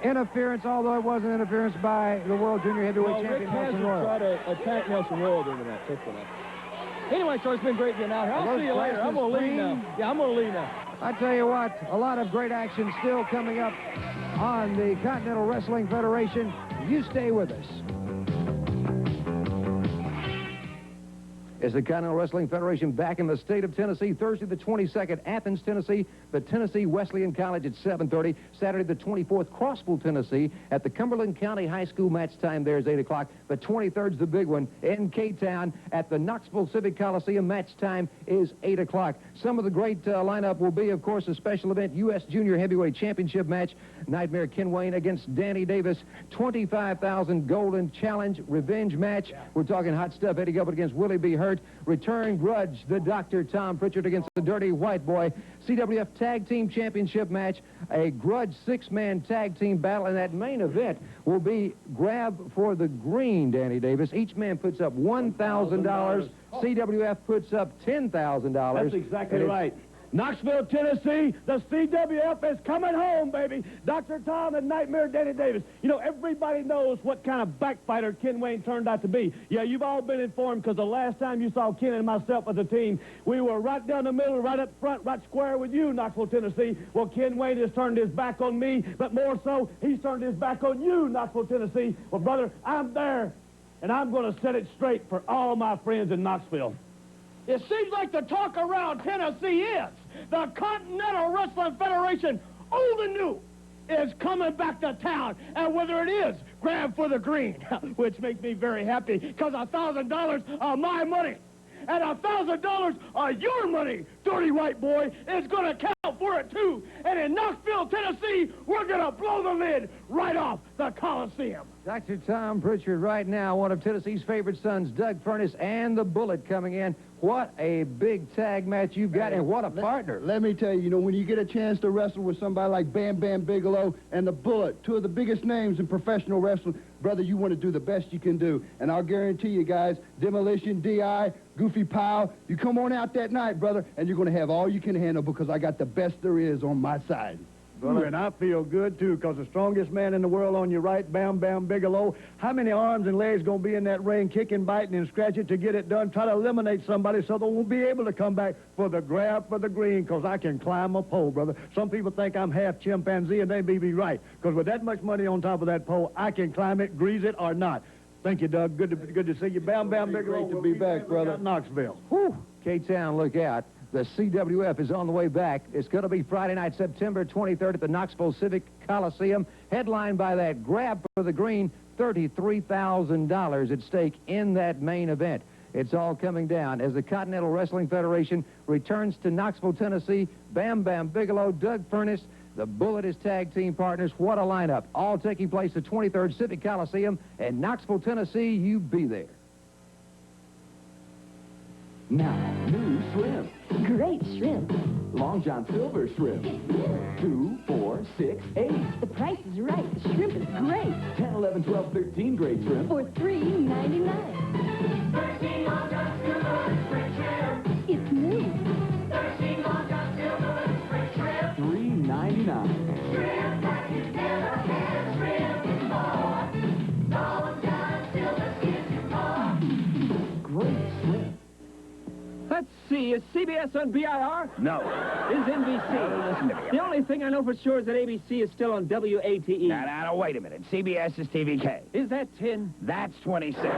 interference, although it wasn't interference by the World Junior Heavyweight Rick Champion Nelson Hansen Royal. tried to attack Nelson Royal during the match. That's what happened. Anyway, so it's been great getting out here. I'll see you later. I'm going to leave now. Yeah, I'm going to leave now. I tell you what, a lot of great action still coming up on the Continental Wrestling Federation. You stay with us. Is the Continental Wrestling Federation back in the state of Tennessee? Thursday the 22nd, Athens, Tennessee, the Tennessee Wesleyan College at 7:30. Saturday the 24th, Crossville, Tennessee, at the Cumberland County High School. Match time there is 8 o'clock. The 23rd's the big one in K-Town at the Knoxville Civic Coliseum. Match time is 8 o'clock. Some of the great lineup will be, of course, a special event U.S. Junior Heavyweight Championship match. Nightmare Ken Wayne against Danny Davis. $25,000 Golden Challenge Revenge match. We're talking hot stuff. Eddie Gilbert against Willie B. Hurt. Return grudge, the Dr. Tom Pritchard against the Dirty White Boy. CWF Tag Team Championship match, a grudge 6-man tag team battle, and that main event will be grab for the green, Danny Davis. Each man puts up $1,000. CWF puts up $10,000. That's exactly right. Knoxville, Tennessee, the CWF is coming home, baby. Dr. Tom and Nightmare Danny Davis. You know, everybody knows what kind of backfighter Ken Wayne turned out to be. Yeah, you've all been informed because the last time you saw Ken and myself as a team, we were right down the middle, right up front, right square with you, Knoxville, Tennessee. Well, Ken Wayne has turned his back on me, but more so, he's turned his back on you, Knoxville, Tennessee. Well, brother, I'm there, and I'm going to set it straight for all my friends in Knoxville. It seems like the talk around Tennessee is the Continental Wrestling Federation, old and new, is coming back to town. And whether it is grab for the green, which makes me very happy, because $1,000 of my money and $1,000 of your money, Dirty White Boy, is going to count for it, too. And in Knoxville, Tennessee, we're going to blow the lid right off the Coliseum. Dr. Tom Pritchard right now, one of Tennessee's favorite sons, Doug Furnace, and the Bullet coming in. What a big tag match you've got, and what a partner. Let me tell you, you know, when you get a chance to wrestle with somebody like Bam Bam Bigelow and the Bullet, two of the biggest names in professional wrestling, brother, you want to do the best you can do. And I'll guarantee you guys, Demolition, D.I., Goofy Powell, you come on out that night, brother, and you're going to have all you can handle because I got the best there is on my side. Brother, and I feel good, too, because the strongest man in the world on your right, Bam Bam Bigelow, how many arms and legs going to be in that ring, kicking, biting, and scratching to get it done? Try to eliminate somebody so they won't be able to come back for the grab for the green, because I can climb a pole, brother. Some people think I'm half chimpanzee, and they may be right, because with that much money on top of that pole, I can climb it, grease it, or not. Thank you, Doug. Good to see you. Bam Bam Bigelow. Great to be back, brother. Knoxville. Whew. K-Town, look out. The CWF is on the way back. It's going to be Friday night, September 23rd at the Knoxville Civic Coliseum, headlined by that grab for the green, $33,000 at stake in that main event. It's all coming down as the Continental Wrestling Federation returns to Knoxville, Tennessee. Bam Bam Bigelow, Doug Furnace, the Bullet is tag team partners. What a lineup. All taking place at 23rd Civic Coliseum in Knoxville, Tennessee. You be there. Now, new shrimp. Great shrimp. Long John Silver shrimp. 2, 4, 6, 8. The price is right. The shrimp is great. 10, 11, 12, 13 grade shrimp. For $3.99. 13 Long John Silver spring shrimp. It's new. 13 Long John Silver spring shrimp. $3.99. Shrimp that you never had shrimp before. Long John Silver gives you more. Great shrimp. Let's see, is CBS on BIR? No. Is NBC? Now, listen to me. The only thing I know for sure is that ABC is still on WATE. Now, wait a minute. CBS is TVK. Is that 10? That's 26. I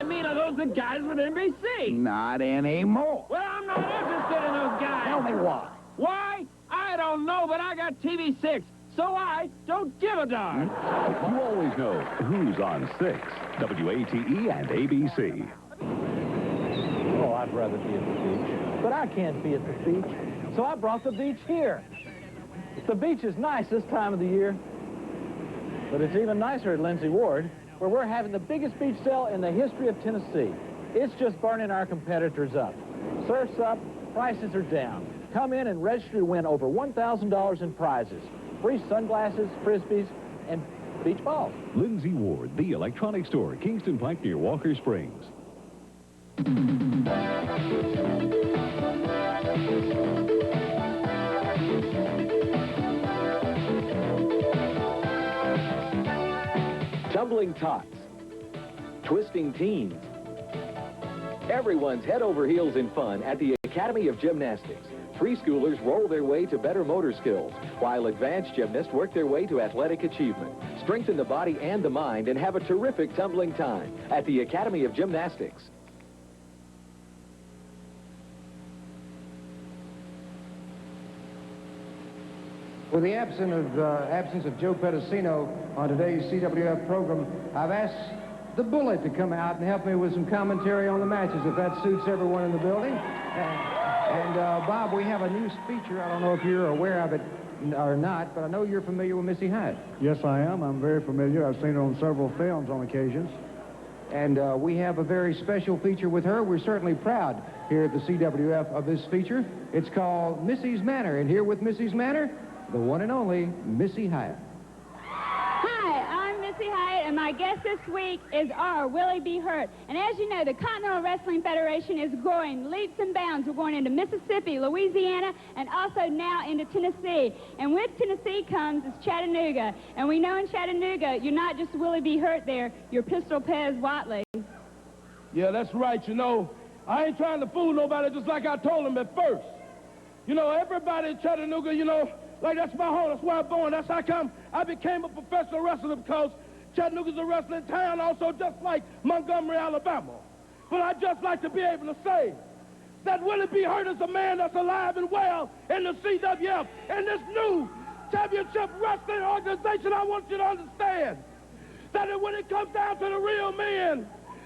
mean, are those the guys with NBC? Not anymore. Well, I'm not interested in those guys. Tell me why. Why? I don't know, but I got TV6, so I don't give a darn. You always know who's on 6. WATE and ABC. Oh, I'd rather be at the beach. But I can't be at the beach, so I brought the beach here. The beach is nice this time of the year, but it's even nicer at Lindsay Ward. where we're having the biggest beach sale in the history of Tennessee. It's just burning our competitors up. Surf's up, prices are down. Come in and register to win over $1,000 in prizes. Free sunglasses, frisbees, and beach balls. Lindsay Ward, the electronics store, Kingston Pike near Walker Springs. Tumbling tots, twisting teens. Everyone's head over heels in fun at the Academy of Gymnastics. Preschoolers roll their way to better motor skills, while advanced gymnasts work their way to athletic achievement. Strengthen the body and the mind and have a terrific tumbling time at the Academy of Gymnastics. With the absence of Joe Pedicino on today's CWF program, I've asked the Bullet to come out and help me with some commentary on the matches, if that suits everyone in the building. Bob, we have a new feature. I don't know if you're aware of it or not, but I know you're familiar with Missy Hyatt. Yes, I am. I'm very familiar. I've seen her on several films on occasions. And we have a very special feature with her. We're certainly proud here at the CWF of this feature. It's called Missy's Manor. And here with Missy's Manor, the one and only Missy Hyatt. Hi, I'm Missy Hyatt, and my guest this week is our Willie B. Hurt. And as you know, the Continental Wrestling Federation is growing leaps and bounds. We're going into Mississippi, Louisiana, and also now into Tennessee. And with Tennessee comes is Chattanooga. And we know in Chattanooga, you're not just Willie B. Hurt there, you're Pistol Pez Watley. Yeah, that's right. You know, I ain't trying to fool nobody, just like I told them at first. You know, everybody in Chattanooga, you know, like, that's my home. That's where I'm born. That's how come I became a professional wrestler, because Chattanooga's a wrestling town also, just like Montgomery, Alabama. But I'd just like to be able to say that Willie B. Hurt is a man that's alive and well in the CWF. And this new championship wrestling organization, I want you to understand that when it comes down to the real men,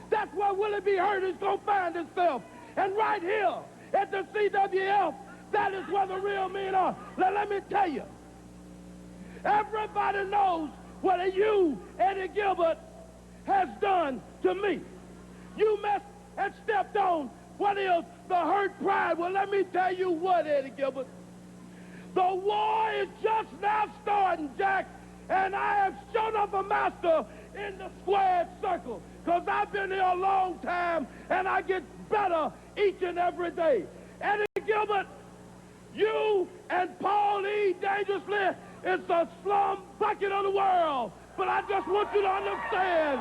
that's where Willie B. Hurt is going to find himself. And right here at the CWF, that is where the real men are. Now, let me tell you, everybody knows what you, Eddie Gilbert, has done to me. You messed and stepped on what is the Hurt pride. Well, let me tell you what, Eddie Gilbert. The war is just now starting, Jack, and I have shown up a master in the squared circle, because I've been here a long time, and I get better each and every day. Eddie Gilbert, you and Paul E. Dangerously is the slum bucket of the world. But I just want you to understand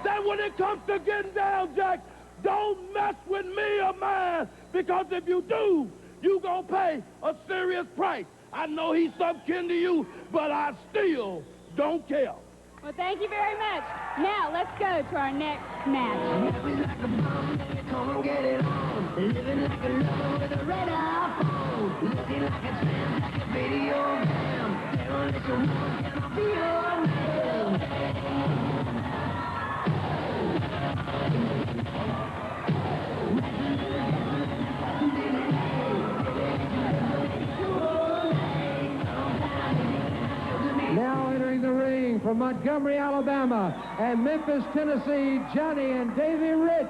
that when it comes to getting down, Jack, don't mess with me or mine, because if you do, you gonna pay a serious price. I know he's some kin to you, but I still don't care. Well, thank you very much. Now, let's go to our next match. Come get it on. Living like a lover with a red iPhone. Looking like a tramp, like a video game. Demolition Man, can I be your man? Now entering the ring from Montgomery, Alabama, and Memphis, Tennessee, Johnny and Davy Rich.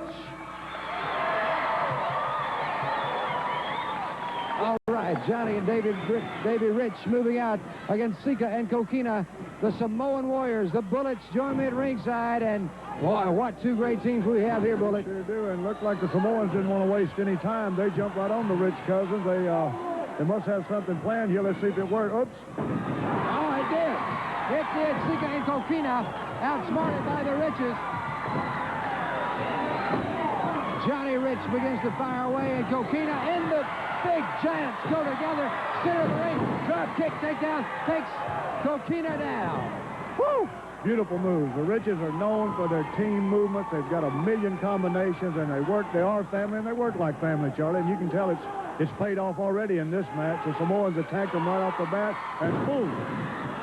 All right, Johnny and Davy Rich moving out against Sika and Kokina. The Samoan Warriors, the Bullets, join me at ringside, and boy, what two great teams we have here, Bullet. Sure do, and looked like the Samoans didn't want to waste any time. They jumped right on the Rich cousins. They must have something planned here. Let's see if it worked. Oops. Oh, it did. It did. Sika and Kokina outsmarted by the Riches. Johnny Rich begins to fire away, and Kokina in the big giants go together, center of the ring, drop kick, takedown, takes Kokina down. Woo! Beautiful moves. The Riches are known for their team movements. They've got a million combinations, and they are family, and they work like family, Charlie, and you can tell it's paid off already in this match. The Samoans attacked them right off the bat, and boom.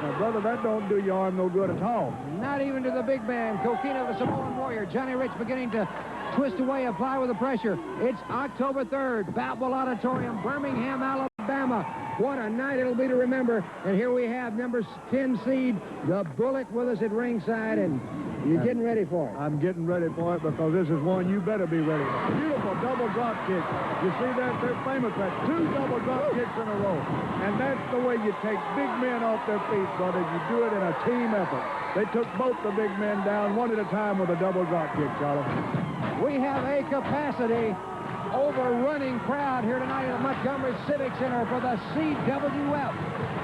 Now, brother, that don't do your arm no good at all. Not even to the big man. Kokina, the Samoan Warrior. Johnny Rich beginning to twist away, apply with the pressure. It's October 3rd, Balboa Auditorium, Birmingham, Alabama. What a night it'll be to remember. And here we have number 10 seed, the Bullet, with us at ringside. And You're getting ready for it. I'm getting ready for it because this is one you better be ready for. Beautiful double drop kick. You see that? They're famous for 2 double drop kicks in a row. And that's the way you take big men off their feet, brother. You do it in a team effort. They took both the big men down one at a time with a double drop kick, Charlie. We have a capacity overrunning crowd here tonight at the Montgomery Civic Center for the CWF.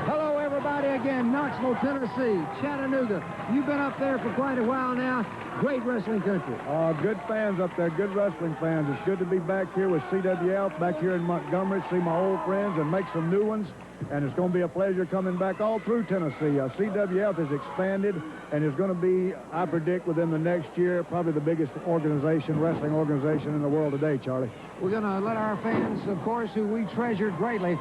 Hello, everybody, again, Knoxville, Tennessee, Chattanooga. You've been up there for quite a while now. Great wrestling country. Good fans up there, good wrestling fans. It's good to be back here with CWF, back here in Montgomery, see my old friends and make some new ones. And it's going to be a pleasure coming back all through Tennessee. CWF has expanded and is going to be, I predict, within the next year, probably the biggest organization, wrestling organization in the world today, Charlie. We're going to let our fans, of course, who we treasure greatly,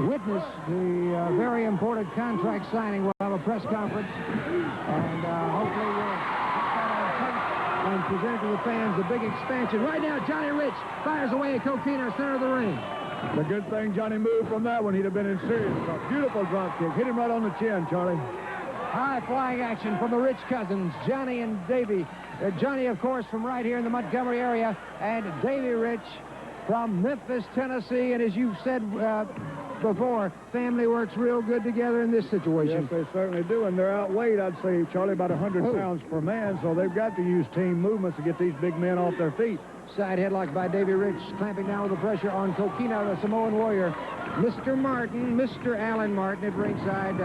witness the very important contract signing. We'll have a press conference, and hopefully we'll and present to the fans the big expansion. Right now, Johnny Rich fires away at Coquina, center of the ring. The good thing Johnny moved from that one. He'd have been in serious trouble. Beautiful drop kick. Hit him right on the chin, Charlie. High-flying action from the Rich cousins, Johnny and Davey. Johnny, of course, from right here in the Montgomery area, and Davey Rich from Memphis, Tennessee. And as you've said before, family works real good together in this situation. Yes, they certainly do, and they're outweighed, I'd say, Charlie, about 100 pounds per man, so they've got to use team movements to get these big men off their feet. Side headlock by Davey Rich, clamping down with the pressure on Coquina, the Samoan warrior. Mr. Martin, Mr. Alan Martin at ringside,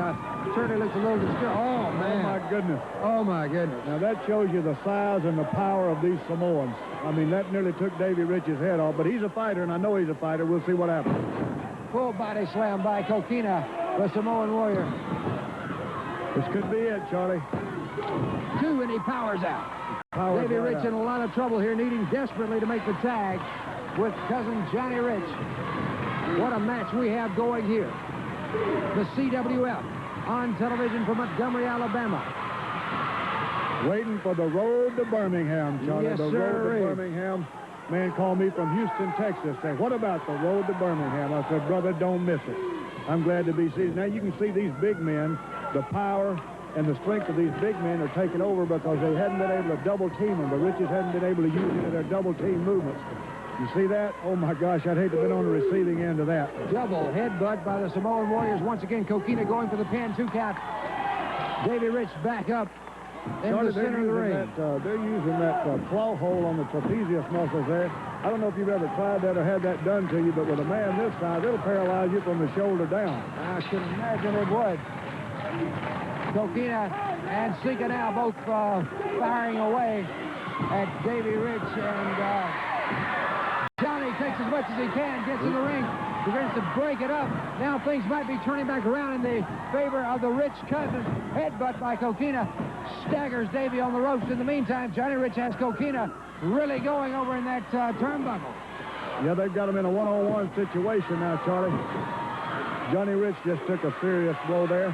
certainly looks a little disturbed. Oh, man. Oh, my goodness. Oh, my goodness. Now, that shows you the size and the power of these Samoans. I mean, that nearly took Davey Rich's head off, but he's a fighter, and I know he's a fighter. We'll see what happens. Full body slam by Coquina, the Samoan warrior. This could be it, Charlie. 2, and he powers out. Davey Rich in a lot of trouble here, needing desperately to make the tag with cousin Johnny Rich. What a match we have going here. The CWF on television from Montgomery, Alabama. Waiting for the road to Birmingham, Charlie. Yes, the sir. road to Birmingham. Man called me from Houston, Texas. Said, what about the road to Birmingham? I said, brother, don't miss it. I'm glad to be seated. Now you can see these big men, the power and the strength of these big men are taking over because they hadn't been able to double team them. The Riches hadn't been able to use any of their double team movements. You see that? Oh, my gosh, I'd hate to have been on the receiving end of that. Double headbutt by the Samoan Warriors. Once again, Coquina going for the pin, 2 count. Davey Rich back up in the center of the ring. They're using that claw hole on the trapezius muscles there. I don't know if you've ever tried that or had that done to you, but with a man this size, it'll paralyze you from the shoulder down. I can imagine it would. Coquina and Sika now both firing away at Davey Rich, and Johnny takes as much as he can, gets in the ring, begins to break it up. Now things might be turning back around in the favor of the Rich cousins. Headbutt by Coquina staggers Davey on the ropes. In the meantime, Johnny Rich has Coquina really going over in that turnbuckle. Yeah, they've got him in a one-on-one situation now, Charlie. Johnny Rich just took a serious blow there.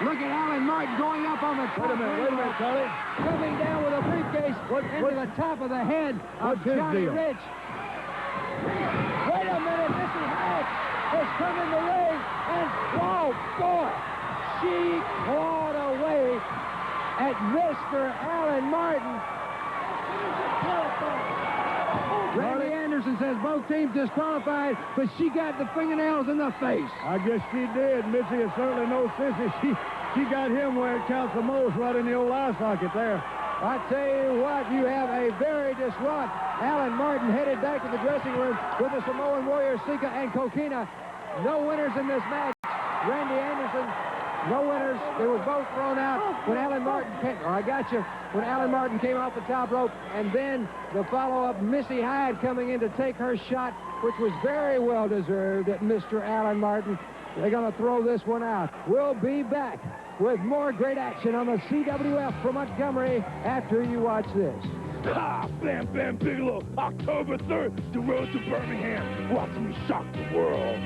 Look at Alan Martin going up on the top. Wait a minute, Charlie. Coming down with a briefcase into the top of the head of Johnny Rich. Wait a minute, Missy Hyatt has come in the ring, and whoa, boy, she clawed away at Mr. Alan Martin. Randy Anderson says both teams disqualified, but she got the fingernails in the face. I guess she did. Missy is certainly no sissy. She got him where it counts the most, right in the old eye socket there. I tell you what, you have a very distraught Alan Martin headed back to the dressing room with the Samoan Warrior, Sika and Coquina. No winners in this match. Randy Anderson, no winners. They were both thrown out when Alan Martin came. Oh, I got you. When Alan Martin came off the top rope, and then the follow-up, Missy Hyatt coming in to take her shot, which was very well deserved at Mr. Alan Martin. They're going to throw this one out. We'll be back with more great action on the CWF from Montgomery after you watch this. Ha! Bam Bam Bigelow, October 3rd, the road to Birmingham. Watch me shock the world.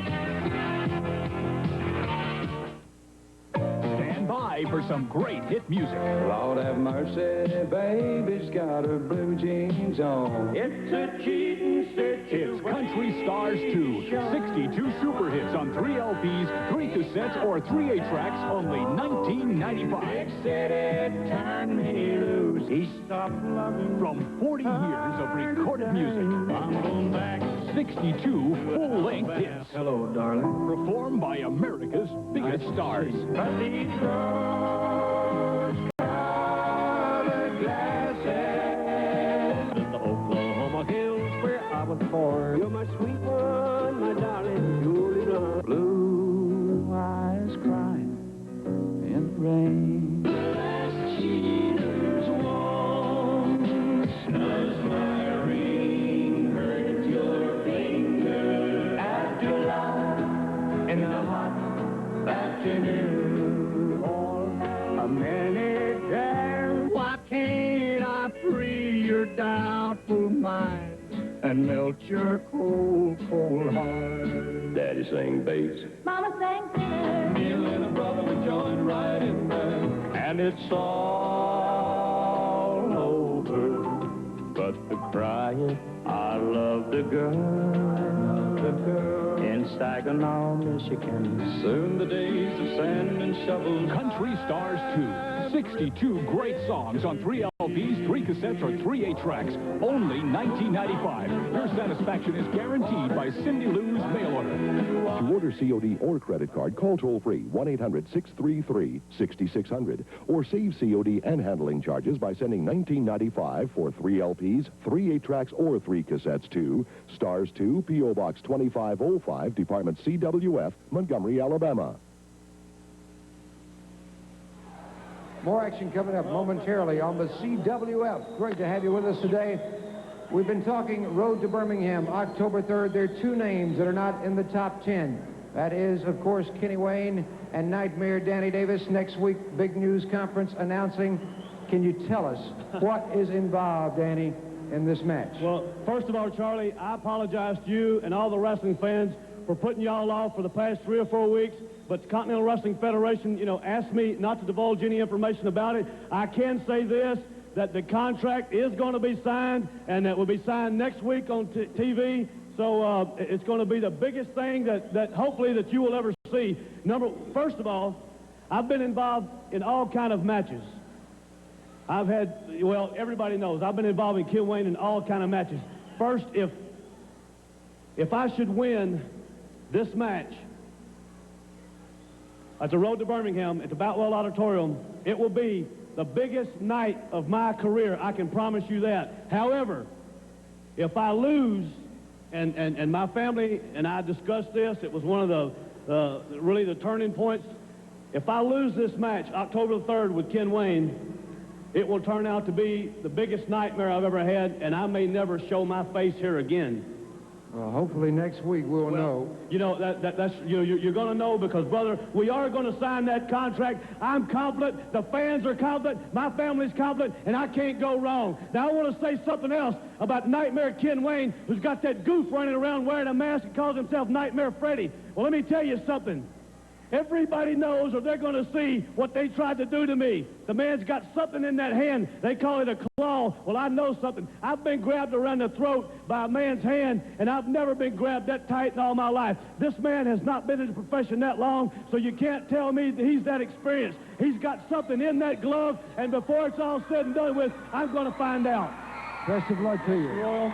Stand by. live for some great hit music. Lord have mercy, baby's got her blue jeans on. It's a cheating It's Country Stars 2. 62 super hits on 3 LPs, 3 cassettes, or 3 8-tracks, only $19.95. Said it turned me loose. He stopped loving. From 40 years of recorded music, I'm going back. 62 full-length hits. Hello, darling. Performed by America's biggest stars. But these rose-colored glasses in the Oklahoma hills where I was born. You're my sweet one, my darling, Julie Blunt. Blue eyes crying in the rain. The last cheater's warm. Does my ring hurt your finger? After love in the hot afternoon, or a minute there. Why can't I free your doubtful mind and melt your cold, cold heart? Daddy sang bass. Mama sang tenor. Me and little brother would join right in there. And it's all over, but the crying. I love the girl in Saginaw, Michigan. Soon the days of sand and shovels. Country Stars 2. 62 great songs on 3 LPs, 3 cassettes, or 3 8-tracks. Only $19.95. Your satisfaction is guaranteed by Cindy Lou's mail order. To order COD or credit card, call toll-free 1-800-633-6600 or save COD and handling charges by sending $19.95 for 3 LPs, 3 8-tracks, or 3 cassettes to Stars 2, P.O. Box 2505, Department CWF, Montgomery, Alabama. More action coming up momentarily on the CWF. Great to have you with us today. We've been talking Road to Birmingham, October 3rd. There are 2 names that are not in the top 10. That is, of course, Kenny Wayne and Nightmare Danny Davis. Next week, big news conference announcing. Can you tell us what is involved, Danny, in this match? Well, first of all, Charlie, I apologize to you and all the wrestling fans for putting y'all off for the past 3 or 4 weeks. But the Continental Wrestling Federation, asked me not to divulge any information about it. I can say this, that the contract is going to be signed, and that will be signed next week on TV. So it's going to be the biggest thing that hopefully that you will ever see. First of all, I've been involved in all kind of matches. I've had, well, everybody knows, I've been involved in Ken Wayne in all kind of matches. First, if I should win this match at the Road to Birmingham at the Boutwell Auditorium, it will be the biggest night of my career. I can promise you that. However, if I lose, and my family and I discussed this, it was one of really the turning points. If I lose this match, October the 3rd with Ken Wayne, it will turn out to be the biggest nightmare I've ever had, and I may never show my face here again. Well, hopefully next week we'll know. That's you're going to know because, brother, we are going to sign that contract. I'm confident. The fans are confident. My family's confident, and I can't go wrong. Now, I want to say something else about Nightmare Ken Wayne, who's got that goof running around wearing a mask and calls himself Nightmare Freddy. Well, let me tell you something. Everybody knows, or they're going to see what they tried to do to me. The man's got something in that hand. They call it a claw. Well, I know something. I've been grabbed around the throat by a man's hand, and I've never been grabbed that tight in all my life. This man has not been in the profession that long, so you can't tell me that he's that experienced. He's got something in that glove, and before it's all said and done with, I'm going to find out. Best of luck to you. Royal.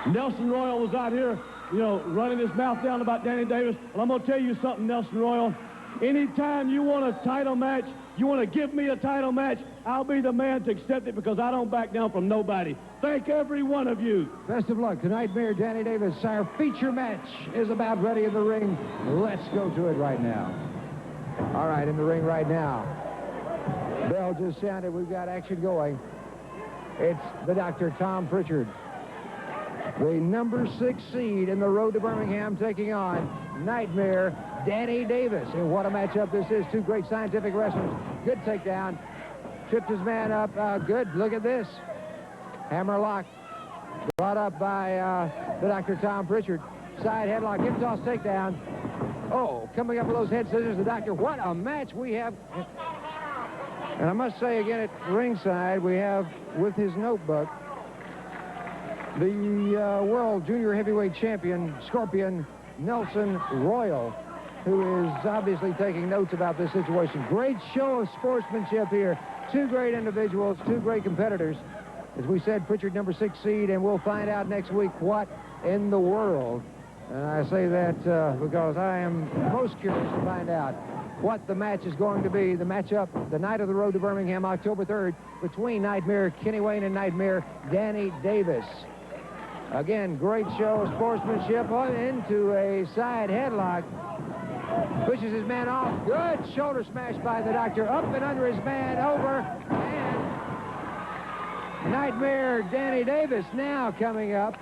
Nelson Royal was out here, running his mouth down about Danny Davis. Well, I'm going to tell you something, Nelson Royal. Anytime you want a title match, you want to give me a title match, I'll be the man to accept it because I don't back down from nobody. Thank every one of you. Best of luck to Nightmare Danny Davis. Our feature match is about ready in the ring. Let's go to it right now. All right, in the ring right now. Bell just sounded. We've got action going. It's the Dr. Tom Pritchard, the number 6 seed in the Road to Birmingham, taking on Nightmare Danny Davis. And what a matchup this is. 2 great scientific wrestlers. Good takedown. Tripped his man up. Good. Look at this. Hammerlock brought up by the Dr. Tom Pritchard. Side headlock. Hip toss takedown. Oh, coming up with those head scissors. The Doctor. What a match we have. And I must say again at ringside, we have with his notebook the World Junior Heavyweight Champion, Scorpion, Nelson Royal, who is obviously taking notes about this situation. Great show of sportsmanship here. Two great individuals, two great competitors. As we said, Pritchard number 6 seed, and we'll find out next week what in the world. And I say that because I am most curious to find out what the match is going to be. The matchup, the night of the road to Birmingham, October 3rd, between Nightmare Kenny Wayne and Nightmare Danny Davis. Again, great show of sportsmanship into a side headlock. Pushes his man off. Good shoulder smash by the doctor. Up and under his man, over. And Nightmare Danny Davis now coming up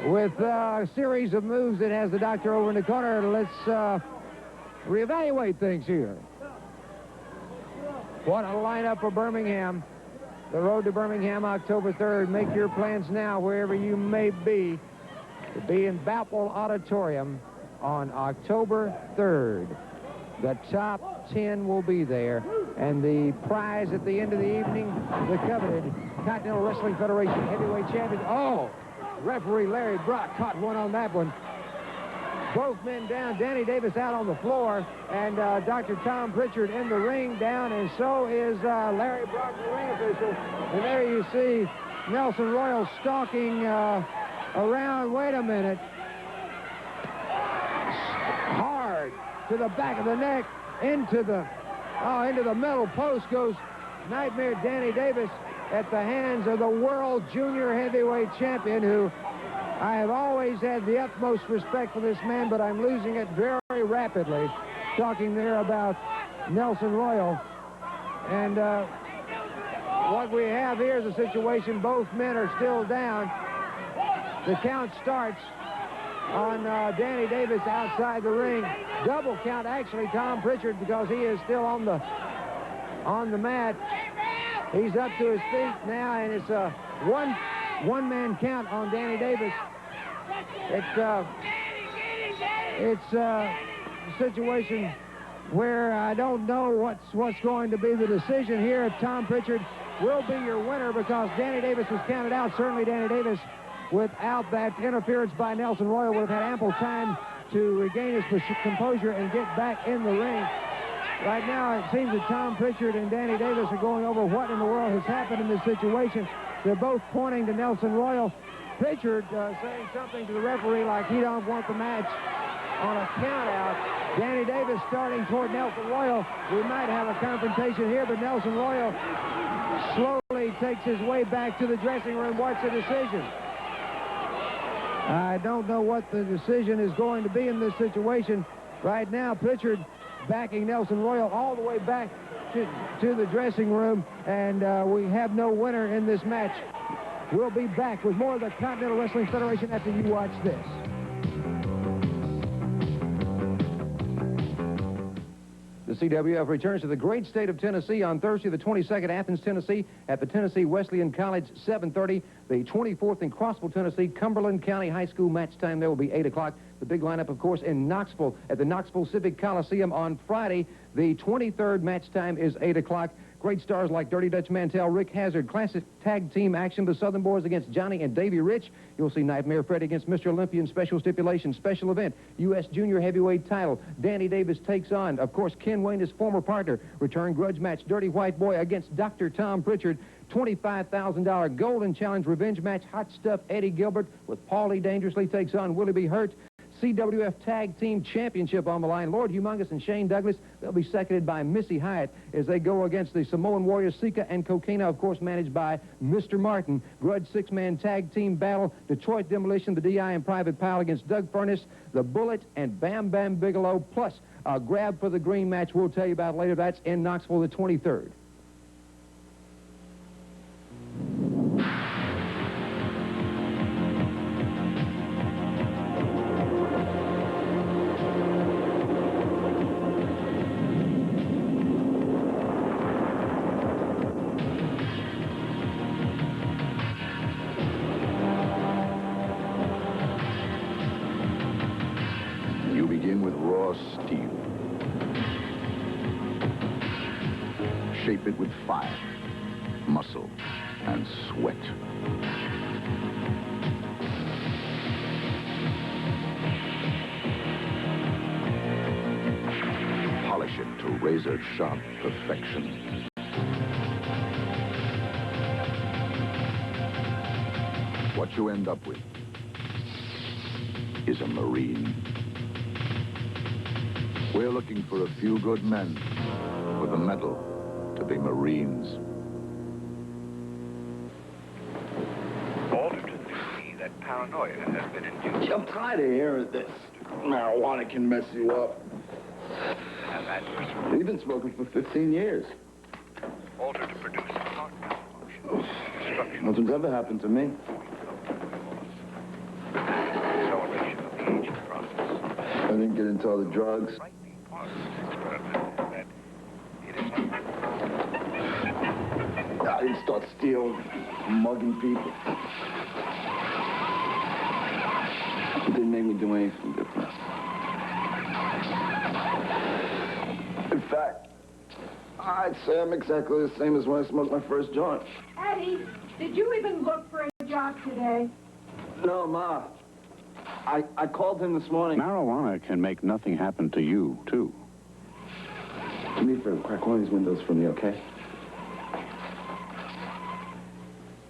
with a series of moves that has the doctor over in the corner. Let's reevaluate things here. What a lineup for Birmingham. The road to Birmingham, October 3rd. Make your plans now wherever you may be to be in Balfour Auditorium on October 3rd. The top 10 will be there, and the prize at the end of the evening, the coveted Continental Wrestling Federation Heavyweight Champion. Oh, referee Larry Brock caught one on that one. Both men down. Danny Davis out on the floor, and Dr. Tom Pritchard in the ring down, and so is Larry Brock, the ring official. And there you see Nelson Royal stalking around. Wait a minute. Hard to the back of the neck, into the metal post goes Nightmare Danny Davis at the hands of the World Junior Heavyweight Champion, who I have always had the utmost respect for this man, but I'm losing it very rapidly. Talking there about Nelson Royal. And what we have here is a situation, both men are still down. The count starts on Danny Davis outside the ring. Double count, actually, Tom Pritchard, because he is still on the mat. He's up to his feet now, and it's a one-man count on Danny Davis. It's a situation where I don't know what's going to be the decision here. Tom Pritchard will be your winner because Danny Davis was counted out. Certainly Danny Davis, without that interference by Nelson Royal, would have had ample time to regain his composure and get back in the ring. Right now, it seems that Tom Pritchard and Danny Davis are going over what in the world has happened in this situation. They're both pointing to Nelson Royal. Pritchard saying something to the referee like he don't want the match on a count out. Danny Davis starting toward Nelson Royal. We might have a confrontation here, but Nelson Royal slowly takes his way back to the dressing room. What's the decision? I don't know what the decision is going to be in this situation. Right now, Pritchard backing Nelson Royal all the way back to the dressing room, and we have no winner in this match. We'll be back with more of the Continental Wrestling Federation after you watch this. The CWF returns to the great state of Tennessee on Thursday the 22nd, Athens, Tennessee, at the Tennessee Wesleyan College, 7:30. The 24th in Crossville, Tennessee, Cumberland County High School match time there will be 8 o'clock. The big lineup, of course, in Knoxville at the Knoxville Civic Coliseum on Friday. The 23rd match time is 8 o'clock. Great stars like Dirty Dutch Mantell, Rick Hazard, classic tag team action, the Southern Boys against Johnny and Davey Rich. You'll see Nightmare Freddy against Mr. Olympian, special stipulation, special event, U.S. Junior Heavyweight title. Danny Davis takes on, of course, Ken Wayne, his former partner. Return grudge match, Dirty White Boy against Dr. Tom Pritchard. $25,000 Golden Challenge revenge match, Hot Stuff Eddie Gilbert with Paulie Dangerously takes on Willie B. Hurt. CWF Tag Team Championship on the line. Lord Humongous and Shane Douglas, they'll be seconded by Missy Hyatt as they go against the Samoan Warriors Sika and Coquina, of course, managed by Mr. Martin. Grudge six-man tag team battle, Detroit Demolition, the DI and Private Pile against Doug Furnace, the Bullet, and Bam Bam Bigelow, plus a grab for the green match we'll tell you about later. That's in Knoxville the 23rd. shape it with fire, muscle, and sweat. Polish it to razor-sharp perfection. What you end up with is a Marine. We're looking for a few good men with a medal to be Marines. Alderton, you see that paranoia has been induced. I'm tired of hearing this. Marijuana can mess you up. Have adverse. We've been smoking for 15 years. Alter to produce heart malfunction. Nothing's ever happened to me. Acceleration of the aging process. I didn't get into all the drugs. Part of this experiment is that it is I didn't start stealing, mugging people. It didn't make me do anything different. In fact, I'd say I'm exactly the same as when I smoked my first joint. Eddie, did you even look for a job today? No, Ma. I called him this morning. Marijuana can make nothing happen to you, too. Do me a favor, crack one of these windows for me, okay?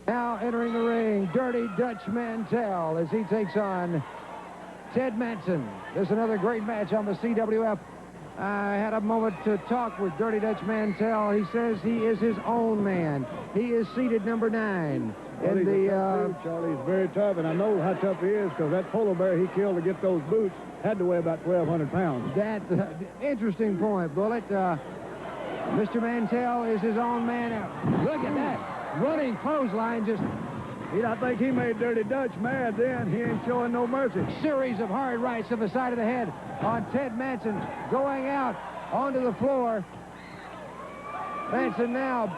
Now entering the ring, Dirty Dutch Mantell as he takes on Ted Manson. There's another great match on the CWF. I had a moment to talk with Dirty Dutch Mantell. He says he is his own man. He is seated number 9. Well, he's a tough dude, Charlie. He's very tough, and I know how tough he is because that polar bear he killed to get those boots had to weigh about 1,200 pounds. That interesting point, Bullet. Mr. Mantell is his own man. Look at that. Running clothesline just... I think he made Dirty Dutch mad then. He ain't showing no mercy. Series of hard rights to the side of the head on Ted Manson, going out onto the floor. Manson now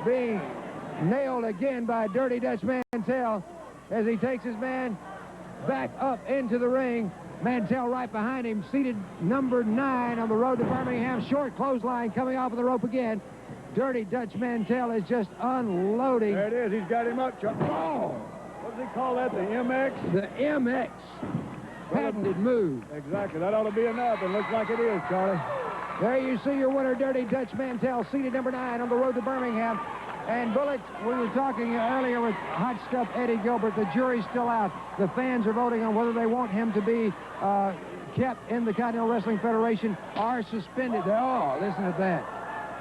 being nailed again by Dirty Dutch Mantell as he takes his man back up into the ring. Mantell right behind him, seated number 9 on the road to Birmingham. Short clothesline coming off of the rope again. Dirty Dutch Mantell is just unloading. There it is. He's got him up. Oh! What does he call that? The MX? The MX. Patented move. Exactly. That ought to be enough. It looks like it is, Charlie. There you see your winner, Dirty Dutch Mantell, seated number 9 on the road to Birmingham. And Bullet, we were talking earlier with Hot Stuff Eddie Gilbert. The jury's still out. The fans are voting on whether they want him to be kept in the Continental Wrestling Federation or suspended. Oh, listen to that.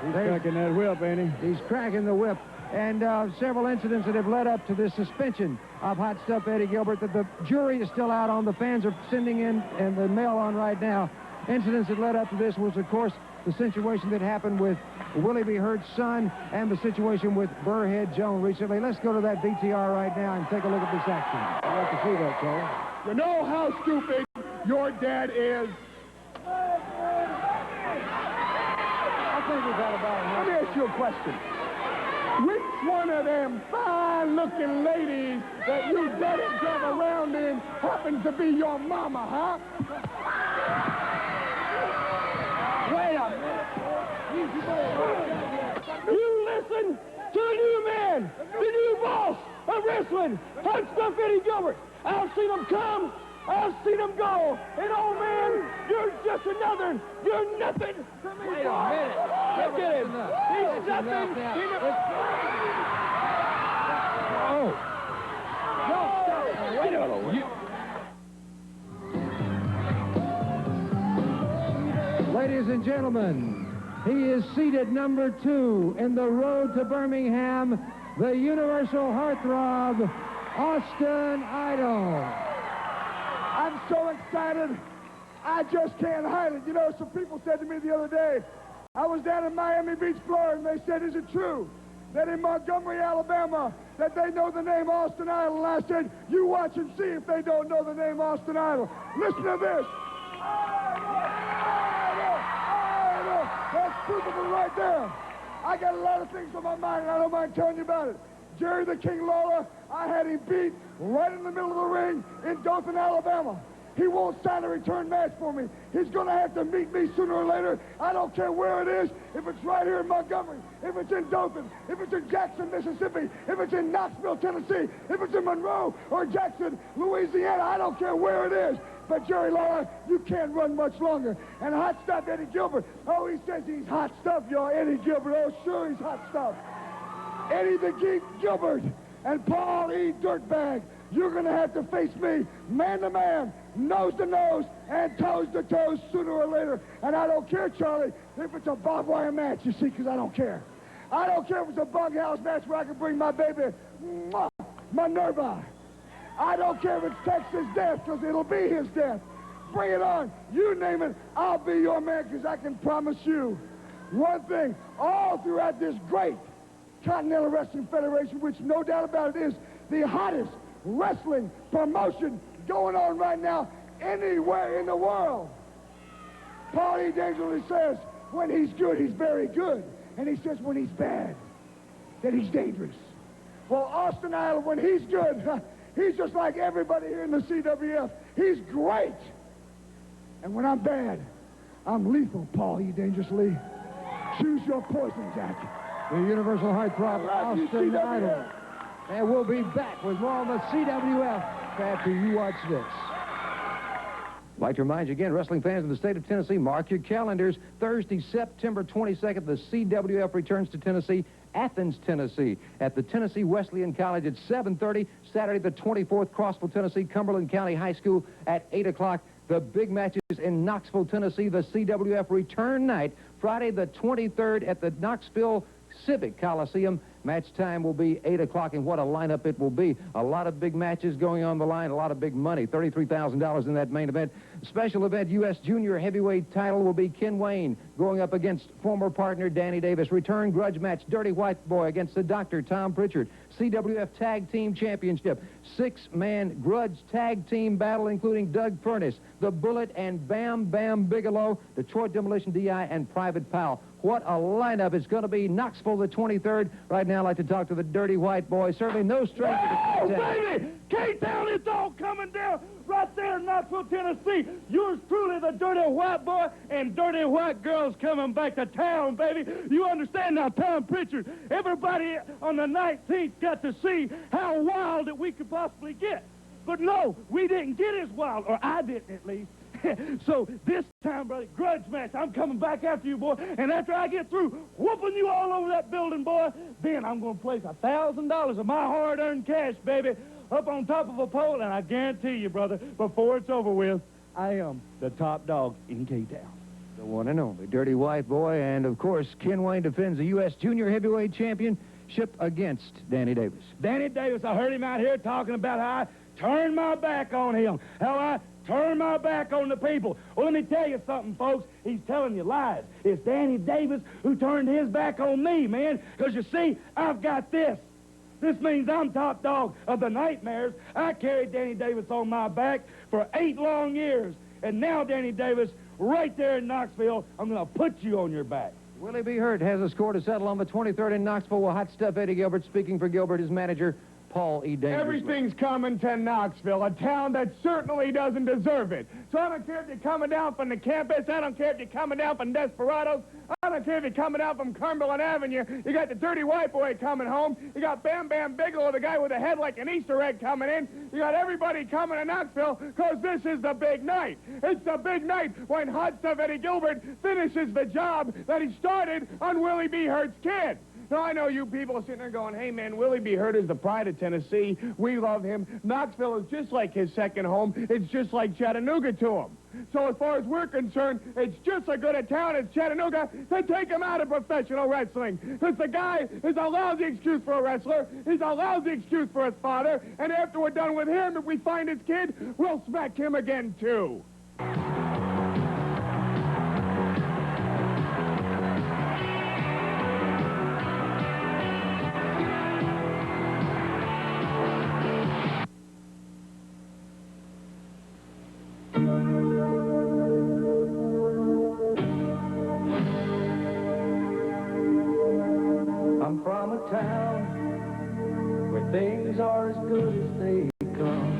He's cracking that whip, ain't he? He's cracking the whip. And several incidents that have led up to this suspension of Hot Stuff Eddie Gilbert that the jury is still out on. The fans are sending in and the mail on right now. Incidents that led up to this was, of course, the situation that happened with Willie B. Hurt's son and the situation with Burrhead Jones recently. Let's go to that VTR right now and take a look at this action. I'd like to see that, Charlie. You know how stupid your dad is? I think we've had about enough. Let me ask you a question. Which one of them fine-looking ladies that you daddy drive around in happens to be your mama, huh? Wait a minute. You listen to the new man, the new boss of wrestling, Hot Stuff Eddie Gilbert. I've seen him come, I've seen him go, and old man, you're just another, you're nothing to me. Wait a minute. Look at him. He's nothing. Oh. No, stop. Wait a minute. Ladies and gentlemen, he is seated number 2 in the road to Birmingham, the Universal Heartthrob, Austin Idol. I'm so excited, I just can't hide it. You know, some people said to me the other day, I was down in Miami Beach, Florida, and they said, is it true that in Montgomery, Alabama, that they know the name Austin Idol? And I said, you watch and see if they don't know the name Austin Idol. Listen to this. That's proof of it right there. I got a lot of things on my mind, and I don't mind telling you about it. Jerry the King Lawler, I had him beat right in the middle of the ring in Dothan, Alabama. He won't sign a return match for me. He's going to have to meet me sooner or later. I don't care where it is. If it's right here in Montgomery, if it's in Dothan, if it's in Jackson, Mississippi, if it's in Knoxville, Tennessee, if it's in Monroe or Jackson, Louisiana, I don't care where it is. But Jerry Lawler, you can't run much longer. And hot stuff Eddie Gilbert. Oh, he says he's hot stuff, y'all. Eddie Gilbert. Oh, sure he's hot stuff. Eddie the Geek Gilbert and Paul E. Dirtbag. You're going to have to face me man to man, nose to nose, and toes to toes sooner or later. And I don't care, Charlie, if it's a barbed wire match, you see, because I don't care. I don't care if it's a bug house match where I can bring my baby, Minerva. I don't care if it's Texas death, because it'll be his death. Bring it on. You name it, I'll be your man, because I can promise you one thing. All throughout this great Continental Wrestling Federation, which no doubt about it is the hottest wrestling promotion going on right now anywhere in the world. Paul E. Dangerously says when he's good, he's very good. And he says when he's bad, that he's dangerous. Well, Austin Idol, when he's good, he's just like everybody here in the CWF. He's great. And when I'm bad, I'm lethal, Paul E. Dangerously. Choose your poison, Jack. The Universal Heartthrob, Austin Idol. And we'll be back with more on the CWF after you watch this. I'd like to remind you again, wrestling fans in the state of Tennessee, mark your calendars. Thursday, September 22nd, the CWF returns to Tennessee, Athens, Tennessee, at the Tennessee Wesleyan College at 7:30. Saturday, the 24th, Crossville, Tennessee, Cumberland County High School at 8 o'clock. The big matches in Knoxville, Tennessee, the CWF return night. Friday, the 23rd, at the Knoxville Civic Coliseum. Match time will be 8 o'clock, and what a lineup it will be. A lot of big matches going on the line, a lot of big money. $33,000 in that main event. Special event, U.S. Junior Heavyweight title will be Ken Wayne going up against former partner Danny Davis. Return grudge match, Dirty White Boy against the Doctor, Tom Pritchard. CWF Tag Team Championship. 6-man grudge tag team battle, including Doug Furnace, The Bullet, and Bam Bam Bigelow, Detroit Demolition DI, and Private Pal. What a lineup it's going to be. Knoxville the 23rd. Right now, I'd like to talk to the Dirty White Boy. Certainly no stranger to K-Town. Baby! K-Town, it's all coming down right there in Knoxville, Tennessee. Yours truly, the Dirty White Boy, and Dirty White Girl's coming back to town, baby. You understand now, Tom Pritchard? Everybody on the 19th got to see how wild that we could possibly get. But no, we didn't get as wild, or I didn't at least. So this time, brother, grudge match, I'm coming back after you, boy. And after I get through whooping you all over that building, boy, then I'm going to place $1,000 of my hard-earned cash, baby, up on top of a pole. And I guarantee you, brother, before it's over with, I am the top dog in K-Town. The one and only Dirty White Boy. And, of course, Ken Wayne defends the U.S. Junior Heavyweight Championship against Danny Davis. Danny Davis, I heard him out here talking about how I turned my back on him, how I turn my back on the people. Well, let me tell you something, folks. He's telling you lies. It's Danny Davis who turned his back on me, man. Because, you see, I've got this. This means I'm top dog of the Nightmares. I carried Danny Davis on my back for 8 long years. And now, Danny Davis, right there in Knoxville, I'm going to put you on your back. Willie B. Hurt has a score to settle on the 23rd in Knoxville with Hot Stuff Eddie Gilbert. Speaking for Gilbert, his manager, Paul E. Dangerously. Everything's coming to Knoxville, a town that certainly doesn't deserve it. So I don't care if you're coming down from the campus. I don't care if you're coming down from Desperados. I don't care if you're coming down from Cumberland Avenue. You got the Dirty White Boy coming home. You got Bam Bam Bigelow, the guy with a head like an Easter egg, coming in. You got everybody coming to Knoxville because this is the big night. It's the big night when Hot Stuff Eddie Gilbert finishes the job that he started on Willie B. Hurt's kid. Now, I know you people are sitting there going, hey, man, Willie B. Hurt is the pride of Tennessee. We love him. Knoxville is just like his second home. It's just like Chattanooga to him. So as far as we're concerned, it's just as good a town as Chattanooga to take him out of professional wrestling. Because the guy is a lousy excuse for a wrestler. He's a lousy excuse for his father. And after we're done with him, if we find his kid, we'll smack him again, too. Town where things are as good as they come.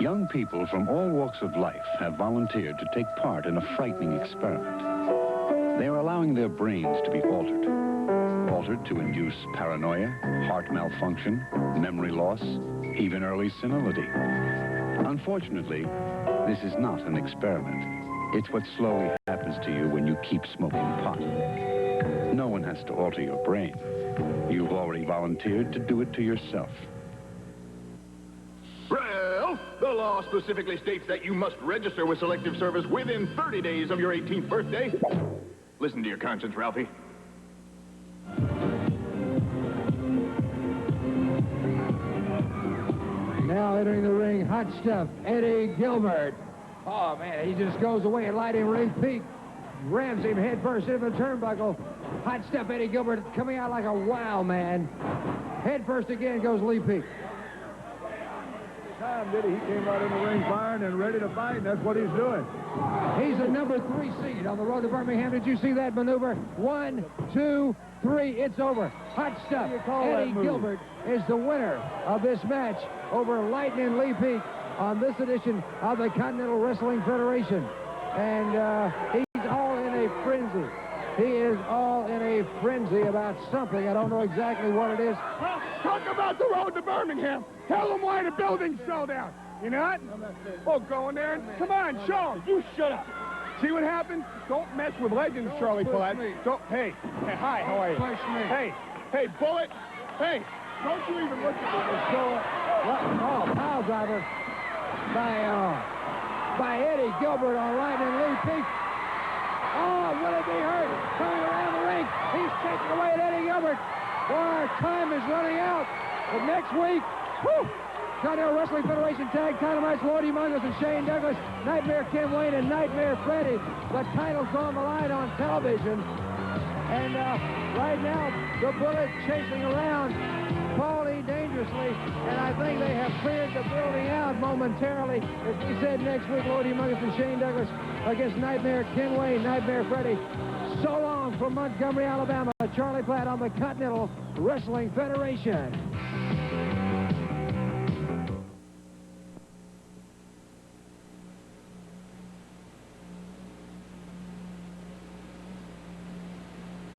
Young people from all walks of life have volunteered to take part in a frightening experiment. They are allowing their brains to be altered. Altered to induce paranoia, heart malfunction, memory loss, even early senility. Unfortunately, this is not an experiment. It's what slowly happens to you when you keep smoking pot. No one has to alter your brain. You've already volunteered to do it to yourself. Well, the law specifically states that you must register with Selective Service within 30 days of your 18th birthday. Listen to your conscience, Ralphie. Now entering the ring, hot stuff, Eddie Gilbert. Oh, man, he just goes away and lighting Lee Peak. Rams him head first into the turnbuckle. Hot stuff, Eddie Gilbert coming out like a wow, man. Head first again goes Lee Peak. Time, did he? He came out in the ring firing and ready to fight, and that's what he's doing. He's the number 3 seed on the road to Birmingham. Did you see that maneuver? 1, 2, 3, it's over. Hot stuff. Eddie Gilbert is the winner of this match over Lightning Lee Peak on this edition of the Continental Wrestling Federation. And he's all in a frenzy. He is all in a frenzy about something. I don't know exactly what it is. Well, talk about the road to Birmingham. Tell them why the building's sold out. You know what? Oh, go in there and come on, show them. You shut up. See what happens? Don't mess with legends, Charlie Platt. Don't. Hey, hi, how are you? Hey, Bullet. Hey, don't you even look at me. Oh, pile driver by Eddie Gilbert on Lightning Lee Peak. Oh, will it be hurt? Coming around the ring. He's taking away at Eddie Gilbert. Boy, our time is running out. But next week, Continental Wrestling Federation Tag Title match, Lordy Mungus and Shane Douglas, Nightmare Ken Wayne and Nightmare Freddy. The title's on the line on television. And right now, the Bullet chasing around Paulie dangerously, and I think they have cleared the building out momentarily. As we said, next week, Lordy Mungus and Shane Douglas against Nightmare Ken Wayne, Nightmare Freddy. So long from Montgomery, Alabama, Charlie Platt on the Continental Wrestling Federation.